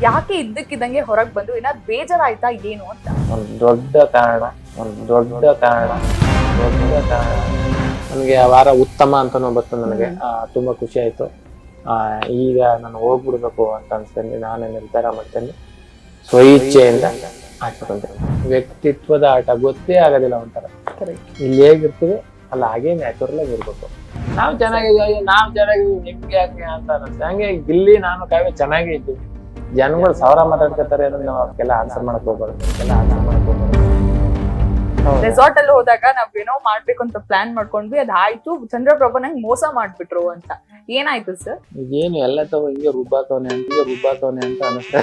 ಯಾಕೆ ಇದ್ದಕ್ಕಿದ್ದಂಗೆ ಹೊರಗ್ ಬಂದು ಏನಾದ್ರು ಬೇಜಾರಾಯ್ತಾ ಏನು ಅಂತ? ಒಂದು ದೊಡ್ಡ ಕಾರಣ ನನಗೆ ಆ ವಾರ ಉತ್ತಮ ಅಂತಾನು ಬಂತು. ನನಗೆ ತುಂಬಾ ಖುಷಿ ಆಯ್ತು. ಈಗ ನಾನು ಹೋಗ್ಬಿಡ್ಬೇಕು ಅಂತ ಅನ್ಸ್ತೀನಿ. ನಾನೇ ನಿರ್ಧಾರ ಮಾಡ್ತೇನೆ, ಸ್ವಇಚ್ಛೆಯಿಂದ ಆಡ್ಕೊಂಡೆ. ವ್ಯಕ್ತಿತ್ವದ ಆಟ ಗೊತ್ತೇ ಆಗೋದಿಲ್ಲ. ಒಂಥರ ಇಲ್ಲಿ ಹೇಗಿರ್ತೀವಿ ಅಲ್ಲ ಹಾಗೆ ನ್ಯಾಚುರಲ್ ಆಗಿ ಇರ್ಬೇಕು. ನಾವ್ ಚೆನ್ನಾಗಿದ್ದೀವಿ ನಿಮ್ಗೆ ಯಾಕೆ ಅಂತ ಅನ್ಸುತ್ತೆ. ಹಂಗೆ ಗಿಲ್ಲಿ ನಾನು ಕಾವ್ಯ ಚೆನ್ನಾಗೇ ಇದ್ದೀವಿ. ಜನಗಳು ಸಾವಿರ ಮಾತಾಡ್ಕೊತಾರೆ ಅಂದ್ರೆ ನಾವು ಅದಕ್ಕೆಲ್ಲ ಆನ್ಸರ್ ಮಾಡಕ್ ಹೋಗ್ಬಾರ್ದು. ರೆಸಾರ್ಟ್ ಅಲ್ಲಿ ಹೋದಾಗ ನಾವೇನೋ ಮಾಡ್ಬೇಕು ಅಂತ ಪ್ಲಾನ್ ಮಾಡ್ಕೊಂಡ್ವಿ, ಅದಾಯ್ತು. ಚಂದ್ರಪ್ರಭಾ ನಂಗೆ ಮೋಸ ಮಾಡ್ಬಿಟ್ರು ಅಂತ. ಏನಾಯ್ತು ಸರ್? ಏನು ಎಲ್ಲ ತಗೋ ಹಿಂಗೆ ರುಬ್ಬಾಕವನೆ ಅಂತ ಅನಿಸ್ತಾ.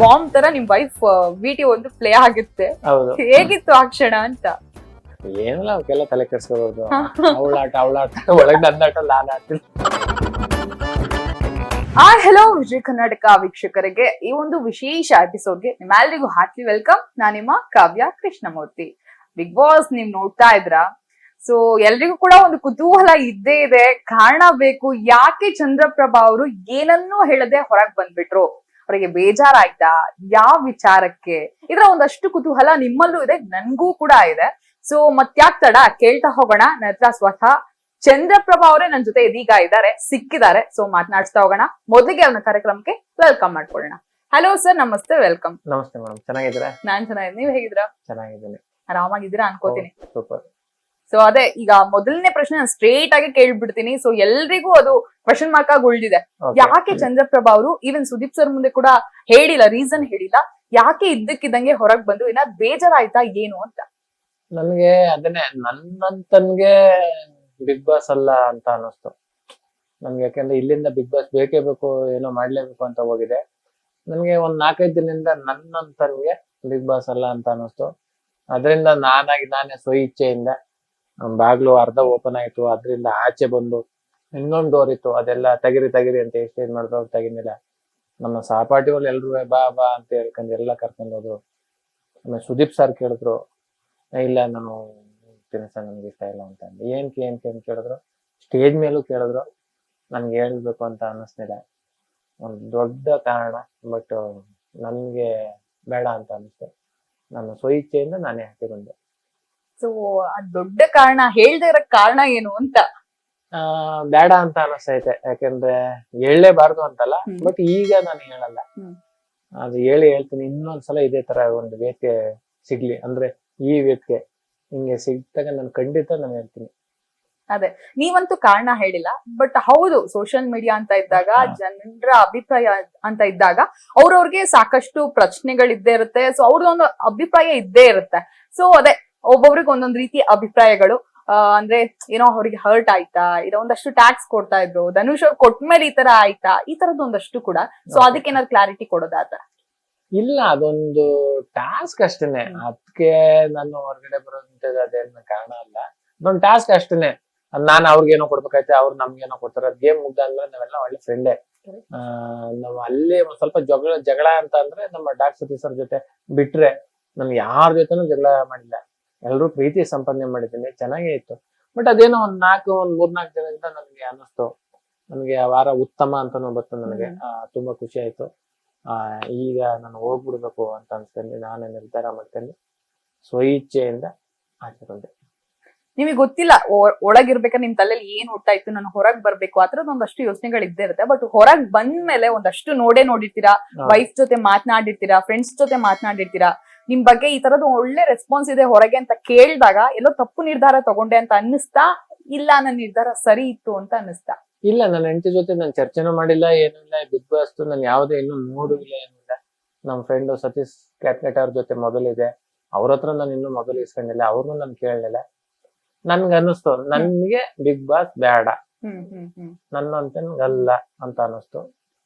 ಬಾಂಬ್ ತರ ನಿಮ್ ವೈಫ್ ವಿಡಿಯೋ ಒಂದು ಪ್ಲೇ ಆಗುತ್ತೆ. ಹೌದು, ಹೇಗಿತ್ತು ಆ ಕ್ಷಣ ಅಂತ? ಏನಿಲ್ಲ ಅವಕ್ಕೆಲ್ಲ ತಲೆ ಕೆಡ್ಸ್ಕೋಬಹುದು. ಅವಳಾಟ ಒಳಗ್ ನನ್ನಾಟ ನಾನ್ ಆಡ್ತೀನಿ. ಹೆಲೋ ವಿಜಯ ಕರ್ನಾಟಕ ವೀಕ್ಷಕರಿಗೆ ಈ ಒಂದು ವಿಶೇಷ ಎಪಿಸೋಡ್ಗೆ ನಿಮ್ಮೆಲ್ಲರಿಗೂ ಹಾರ್ಟ್ಲಿ ವೆಲ್ಕಮ್. ನಾನು ನಿಮ್ಮ ಕಾವ್ಯ ಕೃಷ್ಣಮೂರ್ತಿ. ಬಿಗ್ ಬಾಸ್ ನೀವ್ ನೋಡ್ತಾ ಇದ್ರ. ಸೊ ಎಲ್ರಿಗೂ ಕೂಡ ಒಂದು ಕುತೂಹಲ ಇದ್ದೇ ಇದೆ, ಕಾರಣ ಬೇಕು. ಯಾಕೆ ಚಂದ್ರಪ್ರಭಾ ಅವರು ಏನನ್ನೂ ಹೇಳದೆ ಹೊರಗ್ ಬಂದ್ಬಿಟ್ರು? ಅವರಿಗೆ ಬೇಜಾರಾಯ್ತಾ? ಯಾವ ವಿಚಾರಕ್ಕೆ? ಇದರ ಒಂದಷ್ಟು ಕುತೂಹಲ ನಿಮ್ಮಲ್ಲೂ ಇದೆ, ನನ್ಗೂ ಕೂಡ ಇದೆ. ಸೊ ಮತ್ಯಾಕ್ ತಡ, ಕೇಳ್ತಾ ಹೋಗೋಣ. ನನ್ನ ಹತ್ರ ಸ್ವತಃ ಚಂದ್ರಪ್ರಭಾ ಅವರೇ ನನ್ ಜೊತೆ ಇದೀಗ ಇದ್ದಾರೆ, ಸಿಕ್ಕಿದ್ದಾರೆ. ಸೊ ಮಾತನಾಡ್ತಾ ಹೋಗೋಣ. ಮೊದಲಿಗೆ ಅವನ ಕಾರ್ಯಕ್ರಮಕ್ಕೆ ವೆಲ್ಕಮ್ ಮಾಡ್ಕೊಳ್ಳೋಣ. ಹಲೋ ಸರ್, ನಮಸ್ತೆ, ವೆಲ್ಕಮ್. ನಮಸ್ತೆ ಮೇಡಮ್, ಚೆನ್ನಾಗಿದ್ದೀರಾ? ನಾನ್ ಚೆನ್ನಾಗಿದ್ದೀನಿ, ನೀವ್ ಹೇಗಿದ್ದೀರಾ? ಚೆನ್ನಾಗಿದ್ದೀನಿ. ಆರಾಮಾಗಿದ್ದೀರಾ ಅನ್ಕೋತೀನಿ. ಸೂಪರ್. ಸೊ ಅದೇ, ಈಗ ಮೊದಲನೇ ಪ್ರಶ್ನೆ ನಾನು ಸ್ಟ್ರೇಟ್ ಆಗಿ ಕೇಳ್ಬಿಡ್ತೀನಿ. ಸೊ ಎಲ್ರಿಗೂ ಅದು ಕ್ವಶನ್ ಮಾರ್ಕ್ ಆಗಿ ಉಳಿದಿದೆ. ಯಾಕೆ ಚಂದ್ರಪ್ರಭಾ ಅವರು ಈವನ್ ಸುದೀಪ್ ಸರ್ ಮುಂದೆ ಕೂಡ ಹೇಳಿಲ್ಲ, ರೀಸನ್ ಹೇಳಿಲ್ಲ. ಯಾಕೆ ಇದ್ದಕ್ಕಿದ್ದಂಗೆ ಹೊರಗ್ ಬಂದು ಏನಾದ್ರು ಬೇಜಾರಾಯ್ತಾ ಏನು ಅಂತ? ನನ್ಗೆ ಅದನ್ನೇ ನನ್ನಂತನ್ಗೆ ಬಿಗ್ ಬಾಸ್ ಅಲ್ಲ ಅಂತ ಅನ್ನಿಸ್ತು ನನ್ಗೆ. ಯಾಕಂದ್ರೆ ಇಲ್ಲಿಂದ ಬಿಗ್ ಬಾಸ್ ಬೇಕೇ ಬೇಕು, ಏನೋ ಮಾಡ್ಲೇಬೇಕು ಅಂತ ಹೋಗಿದೆ. ನನ್ಗೆ ಒಂದ್ 4-5 ದಿನದಿಂದ ನನ್ನಂತನ್ಗೆ ಬಿಗ್ ಬಾಸ್ ಅಲ್ಲ ಅಂತ ಅನ್ನಿಸ್ತು. ಅದರಿಂದ ನಾನೇ ಸ್ವಇಚ್ಛೆಯಿಂದ ಬಾಗ್ಲು ಅರ್ಧ ಓಪನ್ ಆಯ್ತು, ಅದ್ರಿಂದ ಆಚೆ ಬಂದು ಇನ್ನೊಂದು ಡೋರ್ ಇತ್ತು, ಅದೆಲ್ಲ ತೆಗಿರಿ ಅಂತ ಎಕ್ಸ್ಚೇಂಜ್ ಮಾಡಿದ್ರು, ಅವ್ರು ತೆಗಿನಿಲ್ಲ. ನಮ್ಮ ಸಹಪಾಠಿಗಳು ಎಲ್ರು ಬಾ ಅಂತ ಹೇಳ್ಕೊಂಡು ಎಲ್ಲ ಕರ್ಕೊಂಡು ಹೋದ್ರು. ಆಮೇಲೆ ಸುದೀಪ್ ಸರ್ ಕೇಳಿದ್ರು, ಇಲ್ಲ ನಾನು ಸರ್ ನನ್ಗೆ ಇಷ್ಟ ಇಲ್ಲ ಅಂತ ಅಂದೆ. ಏನಕ್ಕೆ ಅಂತ ಕೇಳಿದ್ರು, ಸ್ಟೇಜ್ ಮೇಲೂ ಕೇಳಿದ್ರು. ನನ್ಗೆ ಹೇಳ್ಬೇಕು ಅಂತ ಅನ್ನಿಸ್ತಿಲ್ಲ, ಒಂದು ದೊಡ್ಡ ಕಾರಣ. ಬಟ್ ನನ್ಗೆ ಬೇಡ ಅಂತ ಅನಿಸ್ತು. ನಾನು ಸ್ವಇಚ್ಛೆಯಿಂದ ನಾನೇ ಹಾಕಿ ಬಂದೆ. ಸೊ ದೊಡ್ಡ ಕಾರಣ ಹೇಳ್ದೆ ಇರೋ ಕಾರಣ ಏನು ಅಂತ? ಬೇಡ ಅಂತ ಅನಿಸ್ತೈತೆ. ಯಾಕಂದ್ರೆ ಹೇಳಲೇಬಾರ್ದು ಅಂತಲ್ಲ, ಬಟ್ ಈಗ ನಾನು ಹೇಳಲ್ಲ. ಅದು ಹೇಳ್ತೀನಿ. ಇನ್ನೊಂದ್ಸಲ ಇದೇ ತರ ಒಂದು ವೇದಿಕೆ ಸಿಗ್ಲಿ ಅಂದ್ರೆ, ಈ ವೇದಿಕೆ ಹಿಂಗೆ ಸಿಗ್ತಾಗ ನಾನು ಖಂಡಿತ ನಾನು ಹೇಳ್ತೀನಿ. ಅದೇ, ನೀವಂತೂ ಕಾರಣ ಹೇಳಿಲ್ಲ. ಬಟ್ ಹೌದು, ಸೋಷಿಯಲ್ ಮೀಡಿಯಾ ಅಂತ ಇದ್ದಾಗ, ಜನರ ಅಭಿಪ್ರಾಯ ಅಂತ ಇದ್ದಾಗ ಅವ್ರವ್ರಿಗೆ ಸಾಕಷ್ಟು ಪ್ರಶ್ನೆಗಳಿದ್ದೇ ಇರುತ್ತೆ. ಸೊ ಅವ್ರದೊಂದು ಅಭಿಪ್ರಾಯ ಇದ್ದೇ ಇರುತ್ತೆ. ಸೊ ಅದೇ, ಒಬ್ಬೊಬ್ರಿಗೆ ಒಂದೊಂದ್ ರೀತಿ ಅಭಿಪ್ರಾಯಗಳು. ಅಂದ್ರೆ ಏನೋ ಅವ್ರಿಗೆ ಹರ್ಟ್ ಆಯ್ತಾ, ಇಲ್ಲ ಒಂದಷ್ಟು ಟ್ಯಾಕ್ಸ್ ಕೊಡ್ತಾ ಇದ್ರು, ಧನುಷ್ ಅವ್ರು ಕೊಟ್ಮೇಲೆ ಈ ತರ ಆಯ್ತಾ, ಈ ತರದ್ದು ಒಂದಷ್ಟು ಕೂಡ. ಸೊ ಅದಕ್ಕೆ ಏನಾದ್ರು ಕ್ಲಾರಿಟಿ ಕೊಡೋದಾದ್ರೆ? ಇಲ್ಲ, ಅದೊಂದು ಟಾಸ್ಕ್ ಅಷ್ಟೇನೆ. ಅದಕ್ಕೆ ನಾನು ಹೊರಗಡೆ ಬರೋದಂತ ಅದೇನು ಕಾರಣ ಅಲ್ಲ. ಅದೊಂದು ಟಾಸ್ಕ್ ಅಷ್ಟೇನೆ. ನಾನು ಅವ್ರಿಗೇನೋ ಕೊಡ್ಬೇಕಾಯ್ತು, ಅವ್ರು ನಮ್ಗೇನೋ ಕೊಡ್ತಾರೆ. ಅದ್ ಗೇಮ್ ಮುಗ್ದಾದ್ಮೇಲೆ ನಾವೆಲ್ಲ ಒಳ್ಳೆ ಫ್ರೆಂಡೇ. ನಾವು ಅಲ್ಲಿ ಒಂದ್ ಸ್ವಲ್ಪ ಜಗಳ ಅಂತ ಅಂದ್ರೆ ನಮ್ಮ ಡಾಕ್ಟರ್ ಸರ್ ಜೊತೆ ಬಿಟ್ರೆ ನಮ್ಗೆ ಯಾರ ಜೊತೆನೂ ಜಗಳ ಮಾಡಿಲ್ಲ. ಎಲ್ರೂ ಪ್ರೀತಿ ಸಂಪಾದನೆ ಮಾಡಿದ್ದೀನಿ, ಚೆನ್ನಾಗೇ ಇತ್ತು. ಬಟ್ ಅದೇನೋ ಒಂದ್ 3-4 ದಿನದಿಂದ ನನ್ಗೆ ಅನ್ನಿಸ್ತು, ನನ್ಗೆ ಆ ವಾರ ಉತ್ತಮ ಅಂತಾನು ಬಂತು. ನನಗೆ ತುಂಬಾ ಖುಷಿ ಆಯ್ತು. ಈಗ ನಾನು ಹೋಗ್ಬಿಡ್ಬೇಕು ಅಂತ ಅನ್ಸ್ತೀನಿ. ನಾನೇ ನಿರ್ಧಾರ ಮಾಡ್ತೇನೆ, ಸ್ವಇಚ್ಛೆಯಿಂದ ಆಚೆ. ನಿಮಗೆ ಗೊತ್ತಿಲ್ಲ ಒಳಗಿರ್ಬೇಕಾದ್ರೆ ನಿಮ್ ತಲೆಯಲ್ಲಿ ಏನ್ ಹುಟ್ಟಾಯ್ತು, ನಾನು ಹೊರಗ್ ಬರ್ಬೇಕು, ಆ ತರದ್ ಒಂದಷ್ಟು ಯೋಚನೆಗಳು ಇದ್ದೇ ಇರುತ್ತೆ. ಬಟ್ ಹೊರಗ್ ಬಂದ್ಮೇಲೆ ಒಂದಷ್ಟು ನೋಡಿರ್ತೀರಾ, ವೈಫ್ ಜೊತೆ ಮಾತನಾಡಿರ್ತೀರಾ, ಫ್ರೆಂಡ್ಸ್ ಜೊತೆ ಮಾತನಾಡಿರ್ತೀರಾ. ನಿಮ್ ಬಗ್ಗೆ ಈ ತರದ್ದು ಒಳ್ಳೆ ರೆಸ್ಪಾನ್ಸ್ ಇದೆ ಹೊರಗೆ ಅಂತ ಕೇಳಿದಾಗ ಎಲ್ಲೋ ತಪ್ಪು ನಿರ್ಧಾರ ತಗೊಂಡೆ ಅಂತ ಅನ್ನಿಸ್ತಾ, ಇಲ್ಲ ನನ್ನ ನಿರ್ಧಾರ ಸರಿ ಇತ್ತು ಅಂತ ಅನ್ನಿಸ್ತಾ? ಇಲ್ಲ, ನನ್ನ ಹೆಂಡತಿ ಜೊತೆ ನಾನು ಚರ್ಚೆನೂ ಮಾಡಿಲ್ಲ, ಏನೂ ಇಲ್ಲ. ಬಿಗ್ ಬಾಸ್ ನಾನು ಯಾವುದೇ ಇನ್ನೂ ನೋಡುವಿಲ್ಲ, ಏನಿಲ್ಲ. ನಮ್ಮ ಫ್ರೆಂಡ್ ಸತೀಶ್ ಕ್ಯಾಟ್ನೆಟ್ ಅವ್ರ ಜೊತೆ ಮೊಬೈಲ್ ಇದೆ, ಅವ್ರ ಹತ್ರ ನಾನು ಇನ್ನೂ ಮೊಬೈಲ್ ಇಸ್ಕೊಂಡಿಲ್ಲ, ಅವ್ರನ್ನೂ ನಾನು ಕೇಳಲಿಲ್ಲ. ನನ್ಗೆ ಅನ್ನಿಸ್ತು, ನನ್ಗೆ ಬಿಗ್ ಬಾಸ್ ಬೇಡ, ನನ್ನಂತಲ್ಲ ಅಂತ ಅನ್ನಿಸ್ತು.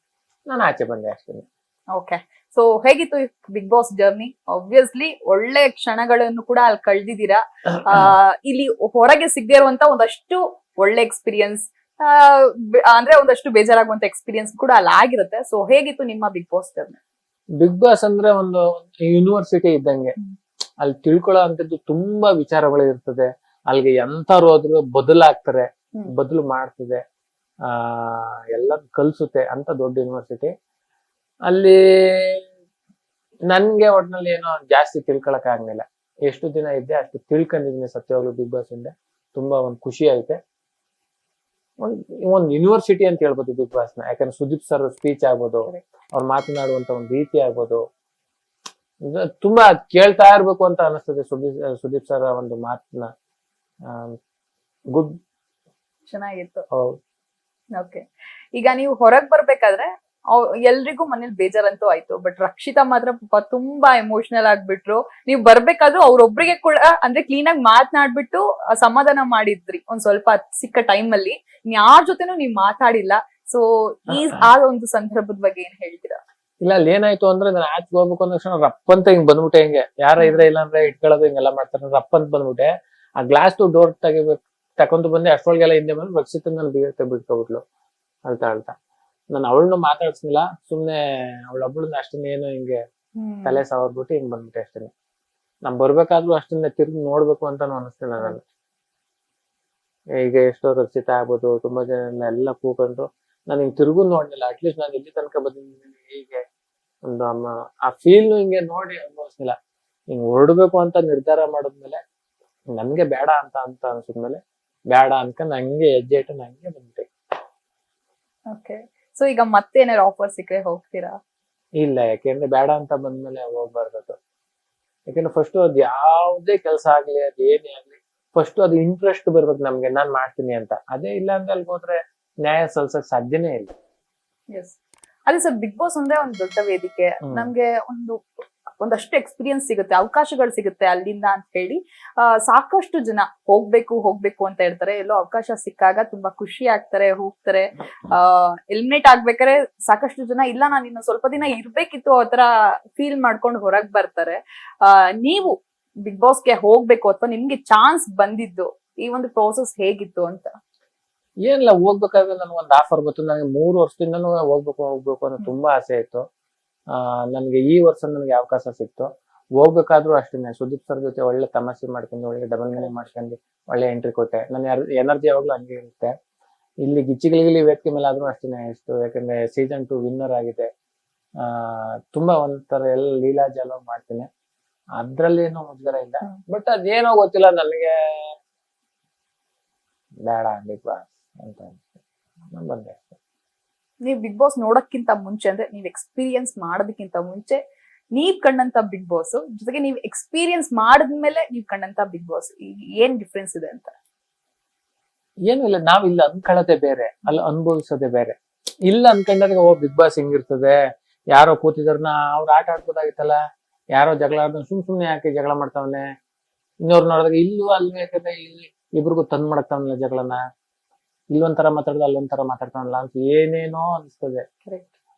ನಾನು ಆಚೆ ಬಂದೆ ಅಷ್ಟೇ. ಓಕೆ. ಸೊ ಹೇಗಿತ್ತು ಬಿಗ್ ಬಾಸ್ ಜರ್ನಿ? ಆಬ್ವಿಯಸ್ಲಿ ಒಳ್ಳೆ ಕ್ಷಣಗಳನ್ನು ಕೂಡ ಅಲ್ಲಿ ಕಳ್ದಿದ್ದೀರಾ. ಇಲ್ಲಿ ಹೊರಗೆ ಸಿಗದೆ ಇರುವಂತ ಒಂದಷ್ಟು ಒಳ್ಳೆ ಎಕ್ಸ್ಪೀರಿಯನ್ಸ್, ಅಂದ್ರೆ ಒಂದಷ್ಟು ಬೇಜಾರಾಗುವಂತ ಎಕ್ಸ್ಪೀರಿಯನ್ಸ್ ಕೂಡ ಅಲ್ಲಿ ಆಗಿರುತ್ತೆ. ಸೊ ಹೇಗಿತ್ತು ನಿಮ್ಮ Bigg Boss journey? Bigg Boss ಅಂದ್ರೆ ಒಂದು ಯೂನಿವರ್ಸಿಟಿ ಇದ್ದಂಗೆ. ಅಲ್ಲಿ ತಿಳ್ಕೊಳ್ಳೋ ಅಂತದ್ದು ತುಂಬಾ ವಿಚಾರಗಳು ಇರ್ತದೆ. ಅಲ್ಲಿಗೆ ಎಂತಾರು ಹೋದ್ರು ಬದಲಾಗ್ತಾರೆ, ಬದಲು ಮಾಡ್ತದೆ. ಆ ಎಲ್ಲ ಕಲ್ಸುತ್ತೆ ಅಂತ ದೊಡ್ಡ ಯೂನಿವರ್ಸಿಟಿ. ಅಲ್ಲಿ ನನ್ಗೆ ಒಟ್ನಲ್ಲಿ ಏನೋ ಜಾಸ್ತಿ ತಿಳ್ಕೊಳಕ್ ಆಗ್ಲಿಲ್ಲ. ಎಷ್ಟು ದಿನ ಇದ್ದೆ ಅಷ್ಟು ತಿಳ್ಕೊಂಡಿದ್ದೀನಿ ಸತ್ಯವಾಗ್ಲು ಬಿಗ್ ಬಾಸ್ ಇಂದ. ತುಂಬಾ ಒಂದ್ ಖುಷಿ ಐತೆ. ಒಂದ್ ಯೂನಿವರ್ಸಿಟಿ ಅಂತ ಹೇಳ್ಬೋದು ಬಿಗ್ ಬಾಸ್ ನ. ಯಾಕಂದ್ರೆ ಸುದೀಪ್ ಸರ್ ಸ್ಪೀಚ್ ಆಗ್ಬೋದು, ಅವ್ರು ಮಾತನಾಡುವಂತ ಒಂದ್ ರೀತಿ ಆಗ್ಬೋದು, ತುಂಬಾ ಕೇಳ್ತಾ ಇರ್ಬೇಕು ಅಂತ ಅನಿಸ್ತದೆ. ಸುದೀಪ್ ಸರ್ ಒಂದು ಮಾತನ್ನ ಗುಡ್. ಚೆನ್ನಾಗಿತ್ತು. ಓಕೆ, ಈಗ ನೀವು ಹೊರಗ್ ಬರ್ಬೇಕಾದ್ರೆ ಎಲ್ರಿಗೂ ಮನೇಲಿ ಬೇಜಾರಂತೂ ಆಯ್ತು, ಬಟ್ ರಕ್ಷಿತಾ ಮಾತ್ರ ಪಾಪ ತುಂಬಾ ಎಮೋಷನಲ್ ಆಗ್ಬಿಟ್ರು. ನೀವು ಬರ್ಬೇಕಾದ್ರೂ ಅವ್ರೊಬ್ರಿಗೆ ಕೂಡ ಅಂದ್ರೆ ಕ್ಲೀನ್ ಆಗಿ ಮಾತನಾಡ್ಬಿಟ್ಟು ಸಮಾಧಾನ ಮಾಡಿದ್ರಿ ಒಂದ್ ಸ್ವಲ್ಪ ಸಿಕ್ಕ ಟೈಮ್ ಅಲ್ಲಿ. ಯಾರ ಜೊತೆನೂ ನೀವ್ ಮಾತಾಡಿಲ್ಲ. ಸೊ ಆ ಒಂದು ಸಂದರ್ಭದ ಬಗ್ಗೆ ಏನ್ ಹೇಳ್ತೀರಾ? ಇಲ್ಲ, ಅಲ್ಲಿ ಏನಾಯ್ತು ಅಂದ್ರೆ ನಾನು ಆಚೆಗೆ ಹೋಗ್ಬೇಕು ಅಂದ ತಕ್ಷಣ ರಪ್ಪ ಅಂತ ಹಿಂಗ್ ಬಂದ್ಬಿಟ್ಟೆ. ಹಿಂಗೆ ಯಾರ ಇದ್ರೆ ಇಲ್ಲ ಅಂದ್ರೆ ಇಟ್ಕೊಳ್ಳೋದು ಹಿಂಗೆಲ್ಲ ಮಾಡ್ತಾರೆ. ರಪ್ಪ ಅಂತ ಬಂದ್ಬಿಟ್ಟೆ. ಆ ಗ್ಲಾಸ್ ಡೋರ್ ತಕೊಂಡ್ ಬಂದೆ. ಅಷ್ಟೊಳಗೆಲ್ಲ ಹಿಂದೆ ಬಂದು ರಕ್ಷಿತ ನಾನು ಬಿಟ್ಕೊಬಿಟ್ಲು ಅಳ್ತಾ. ನಾನು ಅವಳನ್ನು ಮಾತಾಡ್ಸಿಲ್ಲ, ಸುಮ್ನೆ ಅವಳೊಬ್ಳನ್ನ ಅಷ್ಟನ್ನ ಏನು ಹಿಂಗೆ ತಲೆ ಸವರ್ಬಿಟ್ಟು ಹಿಂಗ್ ಬಂದ್ಬಿಟ್ಟೆ ಅಷ್ಟೇ. ನಾನ್ ಬರ್ಬೇಕಾದ್ರೂ ಅಷ್ಟನ್ನ ತಿರ್ಗಿ ನೋಡ್ಬೇಕು ಅಂತಾನು ಅನಿಸ್ತಿಲ್ಲ ನಾನು. ಈಗ ಎಷ್ಟೋ ರಕ್ಷಿತ ಆಗ್ಬೋದು, ತುಂಬಾ ಜನ ಎಲ್ಲ ಕೂಕೊಂಡ್ರು. ನಾನು ಹಿಂಗ್ ತಿರ್ಗು ನೋಡ್ಲಿಲ್ಲ. ಅಟ್ಲೀಸ್ಟ್ ನಾನು ಇಲ್ಲಿ ತನಕ ಬಂದಿದ್ದೀನಿ, ಹೀಗೆ ಒಂದು ಆ ಫೀಲ್ ಹಿಂಗೆ ನೋಡಿ ಅನುಭವಿಸ್ಲಿಲ್ಲ. ಹಿಂಗ್ ಹೊರಡ್ಬೇಕು ಅಂತ ನಿರ್ಧಾರ ಮಾಡಿದ್ಮೇಲೆ ನನ್ಗೆ ಬೇಡ ಅಂತ ಅನ್ಸಿದ್ಮೇಲೆ ಬೇಡ ಅನ್ಕೊಂಡ್ ಹಂಗೆ ಹೆಜ್ಜೆ ಇಟ್ಟು ನಂಗೆ ಬಂದ್ಬಿಟ್ಟೆ. ಓಕೆ, ಸೊ ಈಗ ಮತ್ತೇನಾರು ಆಫರ್ ಸಿಕ್ಕರೆ ಹೋಗ್ತೀರಾ? ಇಲ್ಲ, ಯಾಕೆಂದ್ರೆ ಬೇಡ ಅಂತ ಬಂದ್ಮೇಲೆ ಹೋಗ್ಬಾರ್ದು. ಯಾಕಂದ್ರೆ ಫಸ್ಟ್ ಅದ್ ಯಾವ್ದೇ ಕೆಲಸ ಆಗ್ಲಿ, ಅದ್ ಏನೇ ಆಗ್ಲಿ, ಫಸ್ಟ್ ಅದು ಇಂಟ್ರೆಸ್ಟ್ ಬರ್ಬೇಕು ನಮ್ಗೆ, ನಾನ್ ಮಾಡ್ತೀನಿ ಅಂತ. ಅದೇ ಇಲ್ಲ ಅಂದ್ರೆ ಅಲ್ಲಿ ಹೋದ್ರೆ ನ್ಯಾಯ ಸಲ್ಸಕ್ ಸಾಧ್ಯನೇ ಇಲ್ಲ. ಎಸ್, ಅದೇ ಸರ್, ಬಿಗ್ ಬಾಸ್ ಅಂದ್ರೆ ಒಂದು ದೊಡ್ಡ ವೇದಿಕೆ. ನಮ್ಗೆ ಒಂದಷ್ಟು ಎಕ್ಸ್ಪೀರಿಯನ್ಸ್ ಸಿಗುತ್ತೆ, ಅವಕಾಶಗಳು ಸಿಗುತ್ತೆ ಅಲ್ಲಿಂದ ಅಂತ ಹೇಳಿ ಸಾಕಷ್ಟು ಜನ ಹೋಗ್ಬೇಕು ಅಂತ ಹೇಳ್ತಾರೆ. ಎಲ್ಲೋ ಅವಕಾಶ ಸಿಕ್ಕಾಗ ತುಂಬಾ ಖುಷಿ ಆಗ್ತಾರೆ, ಹೋಗ್ತಾರೆ. ಎಲಿಮಿನೇಟ್ ಆಗ್ಬೇಕಾದ್ರೆ ಸಾಕಷ್ಟು ಜನ ಇಲ್ಲ ನಾನು ಇನ್ನು ಸ್ವಲ್ಪ ದಿನ ಇರ್ಬೇಕಿತ್ತು ಆತರ ಫೀಲ್ ಮಾಡ್ಕೊಂಡು ಹೊರಗ್ ಬರ್ತಾರೆ. ನೀವು ಬಿಗ್ ಬಾಸ್ಗೆ ಹೋಗ್ಬೇಕು ಅಥವಾ ನಿಮ್ಗೆ ಚಾನ್ಸ್ ಬಂದಿದ್ದು, ಈ ಒಂದು ಪ್ರೋಸೆಸ್ ಹೇಗಿತ್ತು ಅಂತ? ಏನಿಲ್ಲ, ಹೋಗ್ಬೇಕಾದ್ರೆ ನನ್ಗೆ ಒಂದು ಆಫರ್ ಬಂತು. ನನಗೆ 3 ವರ್ಷದಿಂದನೂ ಹೋಗ್ಬೇಕು ಅನ್ನೋ ತುಂಬಾ ಆಸೆ ಇತ್ತು. ನನ್ಗೆ ಈ ವರ್ಷ ನನಗೆ ಅವಕಾಶ ಸಿಕ್ತು. ಹೋಗ್ಬೇಕಾದ್ರೂ ಅಷ್ಟೇನೆ ಸುದೀಪ್ ಸರ್ ಜೊತೆ ಒಳ್ಳೆ ತಮಾಷೆ ಮಾಡ್ಕೊಂಡು, ಒಳ್ಳೆ ಡಬಲ್ ಮೀನಿಂಗ್ ಮಾಡ್ಕೊಂಡು ಒಳ್ಳೆ ಎಂಟ್ರಿ ಕೊಟ್ಟೆ. ನನ್ನ ಎನರ್ಜಿ ಯಾವಾಗ್ಲೂ ಹಂಗೆ ಇರುತ್ತೆ. ಇಲ್ಲಿ ಗಿಚ್ಚಿಗಿಲಿ ವೇದಿಕೆ ಮೇಲೆ ಆದ್ರೂ ಅಷ್ಟೇನೆ ಇಷ್ಟು. ಯಾಕಂದ್ರೆ ಸೀಸನ್ 2 ವಿನ್ನರ್ ಆಗಿದೆ. ತುಂಬಾ ಒಂಥರ ಎಲ್ಲ ಲೀಲಾ ಜಾಲ ಮಾಡ್ತೀನಿ, ಅದ್ರಲ್ಲಿ ಏನೋ ಮುಜುಗರ ಇಲ್ಲ. ಬಟ್ ಅದೇನೋ ಗೊತ್ತಿಲ್ಲ, ನನಗೆ ಬೇಡ ಬಿಗ್ ಬಾಸ್ ಅಂತ ನಾನು ಬಂದೆ. ನೀವ್ ಬಿಗ್ ಬಾಸ್ ನೋಡಕ್ಕಿಂತ ಮುಂಚೆ, ಅಂದ್ರೆ ನೀವ್ ಎಕ್ಸ್ಪೀರಿಯನ್ಸ್ ಮಾಡೋದಕ್ಕಿಂತ ಮುಂಚೆ ನೀವ್ ಕಂಡಂತ ಬಿಗ್ ಬಾಸ್ ಜೊತೆಗೆ ನೀವ್ ಎಕ್ಸ್ಪೀರಿಯನ್ಸ್ ಮಾಡಿದ್ಮೇಲೆ ನೀವ್ ಕಂಡಂತ ಬಿಗ್ ಬಾಸ್ ಏನ್ ಡಿಫ್ರೆನ್ಸ್ ಇದೆ ಅಂತ? ಏನು ಇಲ್ಲ, ನಾವ್ ಇಲ್ಲಿ ಅನ್ಕೊಳ್ಳೋದೇ ಬೇರೆ, ಅಲ್ಲಿ ಅನುಭವಿಸೋದೇ ಬೇರೆ. ಇಲ್ಲ ಅನ್ಕೊಂಡಾಗ ಬಿಗ್ ಬಾಸ್ ಹಿಂಗಿರ್ತದೆ, ಯಾರೋ ಕೂತಿದಾರನ ಅವ್ರು ಆಟ ಆಡ್ಬೋದಾಗಿತ್ತಲ್ಲ, ಯಾರೋ ಜಗಳ ಆಡ್ದ ಸುಮ್ನೆ ಯಾಕೆ ಜಗಳ ಮಾಡ್ತಾವನೆ, ಇನ್ನೊವ್ರು ನೋಡಿದಾಗ ಇಲ್ಲೂ ಅಲ್ವೇ, ಯಾಕಂದ್ರೆ ಇಲ್ಲಿ ಇಬ್ರಿಗೂ ತಂದ್ ಮಾಡಕ್ತಾವಲ್ಲ ಜಗಳನ, ಇಲ್ಲೊಂಥರ ಮಾತಾಡ್ದ ಅಲ್ಲೊಂಥರ ಮಾತಾಡ್ತಾವಲ್ಲ ಅಂತ ಏನೇನೋ ಅನಿಸ್ತದೆ.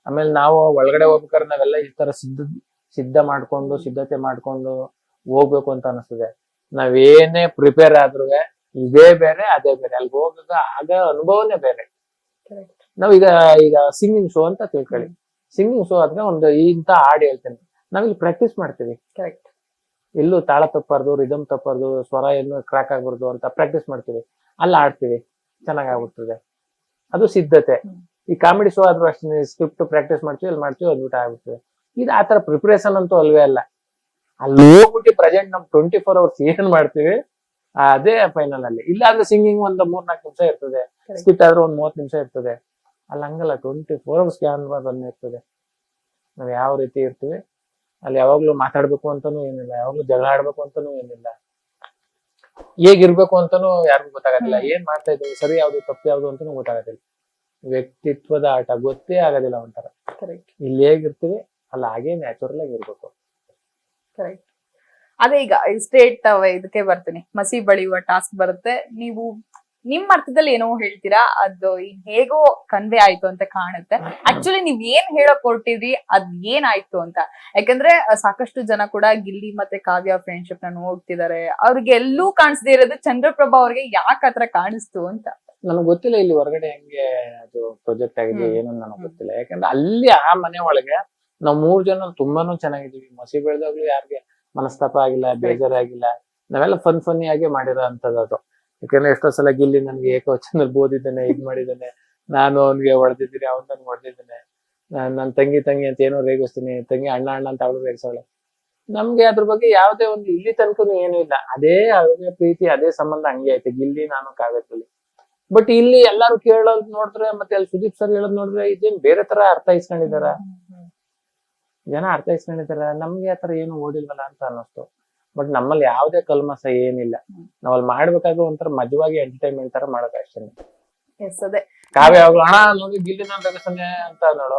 ಆಮೇಲೆ ನಾವು ಒಳಗಡೆ ಹೋಗ್ಬೇಕಾದ್ರೆ ನಾವೆಲ್ಲ ಈ ತರ ಸಿದ್ಧತೆ ಮಾಡ್ಕೊಂಡು ಹೋಗ್ಬೇಕು ಅಂತ ಅನಿಸ್ತದೆ. ನಾವೇನೇ ಪ್ರಿಪೇರ್ ಆದ್ರೂ ಇದೇ ಬೇರೆ ಅದೇ ಬೇರೆ, ಅಲ್ಲಿ ಹೋಗಾಗ ಆಗ ಅನುಭವನೇ ಬೇರೆ. ನಾವೀಗ ಸಿಂಗಿಂಗ್ ಶೋ ಅಂತ ತಿಳ್ಕೊಳ್ಳಿ. ಸಿಂಗಿಂಗ್ ಶೋ ಆದ್ರೆ ಒಂದು ಇಂತ ಹಾಡು ಹೇಳ್ತೇನೆ, ನಾವಿಲ್ಲಿ ಪ್ರಾಕ್ಟೀಸ್ ಮಾಡ್ತೀವಿ. ಎಲ್ಲೂ ತಾಳ ತಪ್ಪಾರ್ದು, ರಿದಮ್ ತಪ್ಪಾರ್ದು, ಸ್ವರ ಏನು ಕ್ರಾಕ್ ಆಗ್ಬಾರ್ದು ಅಂತ ಪ್ರಾಕ್ಟೀಸ್ ಮಾಡ್ತೀವಿ. ಅಲ್ಲಿ ಆಡ್ತೀವಿ, ಚೆನ್ನಾಗ್ ಆಗ್ಬಿಡ್ತದೆ. ಅದು ಸಿದ್ಧತೆ. ಈ ಕಾಮಿಡಿ ಶೋ ಆದ್ರೂ ಅಷ್ಟೇ, ಸ್ಕ್ರಿಪ್ಟ್ ಪ್ರಾಕ್ಟೀಸ್ ಮಾಡ್ತೀವಿ, ಅಲ್ಲಿ ಮಾಡ್ತೀವಿ, ಅದ್ಬಿಟ್ಟು ಆಗ್ಬಿಡ್ತದೆ. ಇದು ಆತರ ಪ್ರಿಪರೇಷನ್ ಅಂತೂ ಅಲ್ವೇ ಅಲ್ಲ. ಅಲ್ಲಿ ಹೋಗ್ಬಿಟ್ಟು ಪ್ರೆಸೆಂಟ್ ನಮ್ 24 hours ಏನ್ ಮಾಡ್ತೀವಿ ಅದೇ ಫೈನಲ್ ಅಲ್ಲಿ. ಇಲ್ಲ ಅಂದ್ರೆ ಸಿಂಗಿಂಗ್ ಒಂದು 3-4 ನಿಮಿಷ ಇರ್ತದೆ, ಸ್ಕಿಟ್ ಆದ್ರೆ ಒಂದ್ 30 ನಿಮಿಷ ಇರ್ತದೆ. ಅಲ್ಲಿ ಹಂಗಲ್ಲ, 24 hours ಕ್ಯಾನ್ ಬಂದ್ ಇರ್ತದೆ. ನಾವ್ ಯಾವ ರೀತಿ ಇರ್ತೀವಿ ಅಲ್ಲಿ, ಯಾವಾಗ್ಲೂ ಮಾತಾಡ್ಬೇಕು ಅಂತಾನು ಏನಿಲ್ಲ, ಯಾವಾಗ್ಲೂ ಜಗಳ ಆಡ್ಬೇಕು ಅಂತಾನು ಏನಿಲ್ಲ, ಹೇಗಿರ್ಬೇಕು ಅಂತಾನು ಯಾರಿಗೂ ಗೊತ್ತಾಗೋದಿಲ್ಲ. ಏನ್ ಮಾಡ್ತಾ ಇದ್ದೀವಿ, ಸರಿ ಯಾವ್ದು ತಪ್ಪು ಯಾವ್ದು ಅಂತಾನು ಗೊತ್ತಾಗೋದಿಲ್ಲ. ವ್ಯಕ್ತಿತ್ವದ ಆಟ ಗೊತ್ತೇ ಆಗೋದಿಲ್ಲ ಒಂಥರ. ಇಲ್ಲಿ ಹೇಗಿರ್ತೀವಿ ಅಲ್ಲ ಹಾಗೆ ನ್ಯಾಚುರಲ್ ಆಗಿ ಇರ್ಬೇಕು. ಅದೇ ಈಗ ಸ್ಟೇಟ್ ಇದಕ್ಕೆ ಬರ್ತೀನಿ, ಮಸಿ ಬಳಿಯುವ ಟಾಸ್ಕ್ ಬರುತ್ತೆ. ನೀವು ನಿಮ್ ಅರ್ಥದಲ್ಲಿ ಏನೋ ಹೇಳ್ತೀರಾ, ಅದು ಹೇಗೋ ಕನ್ವೆ ಆಯ್ತು ಅಂತ ಕಾಣುತ್ತೆ. ಆಕ್ಚುಲಿ ನೀವ್ ಏನ್ ಹೇಳಕ್ ಹೊರಟಿದ್ರಿ ಅದ್ ಏನಾಯ್ತು ಅಂತ. ಯಾಕಂದ್ರೆ ಸಾಕಷ್ಟು ಜನ ಕೂಡ ಗಿಲ್ಲಿ ಮತ್ತೆ ಕಾವ್ಯ ಫ್ರೆಂಡ್ಶಿಪ್ ನ ನೋಡ್ತಿದ್ದಾರೆ. ಅವ್ರಿಗೆ ಎಲ್ಲೂ ಕಾಣಿಸದೇ ಇರೋದು ಚಂದ್ರಪ್ರಭಾ ಅವ್ರಿಗೆ ಯಾಕೆ ಆತರ ಕಾಣಿಸ್ತು ಅಂತ. ನನಗ್ ಗೊತ್ತಿಲ್ಲ ಇಲ್ಲಿ ಹೊರಗಡೆ ಹೆಂಗೆ ಅದು ಪ್ರೊಜೆಕ್ಟ್ ಆಗಿದೆ ಏನು ನನಗ್ ಗೊತ್ತಿಲ್ಲ. ಯಾಕಂದ್ರೆ ಅಲ್ಲಿ ಆ ಮನೆ ಒಳಗೆ ನಾವ್ 3 ಜನ ತುಂಬಾನು ಚೆನ್ನಾಗಿದೀವಿ. ಮಸಿ ಬೆಳೆದಾಗ್ಲೂ ಯಾರಿಗೆ ಮನಸ್ತಾಪ ಆಗಿಲ್ಲ, ಬೇಜಾರಾಗಿಲ್ಲ. ನಾವೆಲ್ಲ ಫನ್ನಿ ಆಗಿ ಮಾಡಿರೋ ಅಂತದ್ದು ಅದು. ಯಾಕಂದ್ರೆ ಎಷ್ಟೋ ಸಲ ಗಿಲ್ಲಿ ನನ್ಗೆ ಏಕವಚನದಲ್ಲಿ ಬೋದಿದ್ದಾನೆ, ಇದ್ ಮಾಡಿದ್ದಾನೆ, ನಾನು ಅವ್ನಿಗೆ ಹೊಡೆದಿದ್ದೀನಿ, ಅವ್ನು ನನ್ಗೆ ಹೊಡೆದಿದ್ದಾನೆ. ನನ್ನ ತಂಗಿ ಅಂತ ಏನೋ ರೇಗಿಸ್ತೀನಿ, ತಂಗಿ ಅಣ್ಣ ಅಂತ ಅವಳು ರೇಗಿಸೋಳೆ. ನಮ್ಗೆ ಅದ್ರ ಬಗ್ಗೆ ಯಾವುದೇ ಒಂದು ಇಲ್ಲಿ ತನಕನು ಏನೂ ಇಲ್ಲ. ಅದೇ ಅದೇ ಪ್ರೀತಿ, ಅದೇ ಸಂಬಂಧ ಹಂಗೆ ಐತೆ ಗಿಲ್ಲಿ ನಾನು ಕಾವ್ಯದಲ್ಲಿ. ಬಟ್ ಇಲ್ಲಿ ಎಲ್ಲಾರು ಕೇಳೋದ್ ನೋಡಿದ್ರೆ, ಮತ್ತೆ ಅಲ್ಲಿ ಸುದೀಪ್ ಸರ್ ಹೇಳೋದ್ ನೋಡಿದ್ರೆ ಇದೇನ್ ಬೇರೆ ತರ ಅರ್ಥ ಇಸ್ಕೊಂಡಿದಾರ, ಜನ ಅರ್ಥ ಇಸ್ಕೊಂಡಿದಾರ. ನಮ್ಗೆ ಆತರ ಏನು ಓಡಿಲ್ವಲ್ಲ ಅಂತ ಅನ್ನಿಸ್ತು. ಬಟ್ ನಮ್ಮಲ್ಲಿ ಯಾವ್ದೇ ಕಲ್ಮಸ ಏನಿಲ್ಲ. ನಾವಲ್ಲಿ ಮಾಡ್ಬೇಕಾದ್ರೆ ಒಂಥರ ಮಜವಾಗಿ ಎಂಟರ್ಟೈನ್ಮೆಂಟ್ ತರ ಮಾಡೋದು ಅಷ್ಟೇ. ಎಸ್ ಅದೇ ಕಾವ್ಯ ಯಾವಾಗ್ಲೂ ಅಣ್ಣ ನೋಡಿ ಗಿಲ್ಲಿ ನಾನ್ ರೇಗಿಸ್ತಾನೆ ಅಂತ ನೋಡು,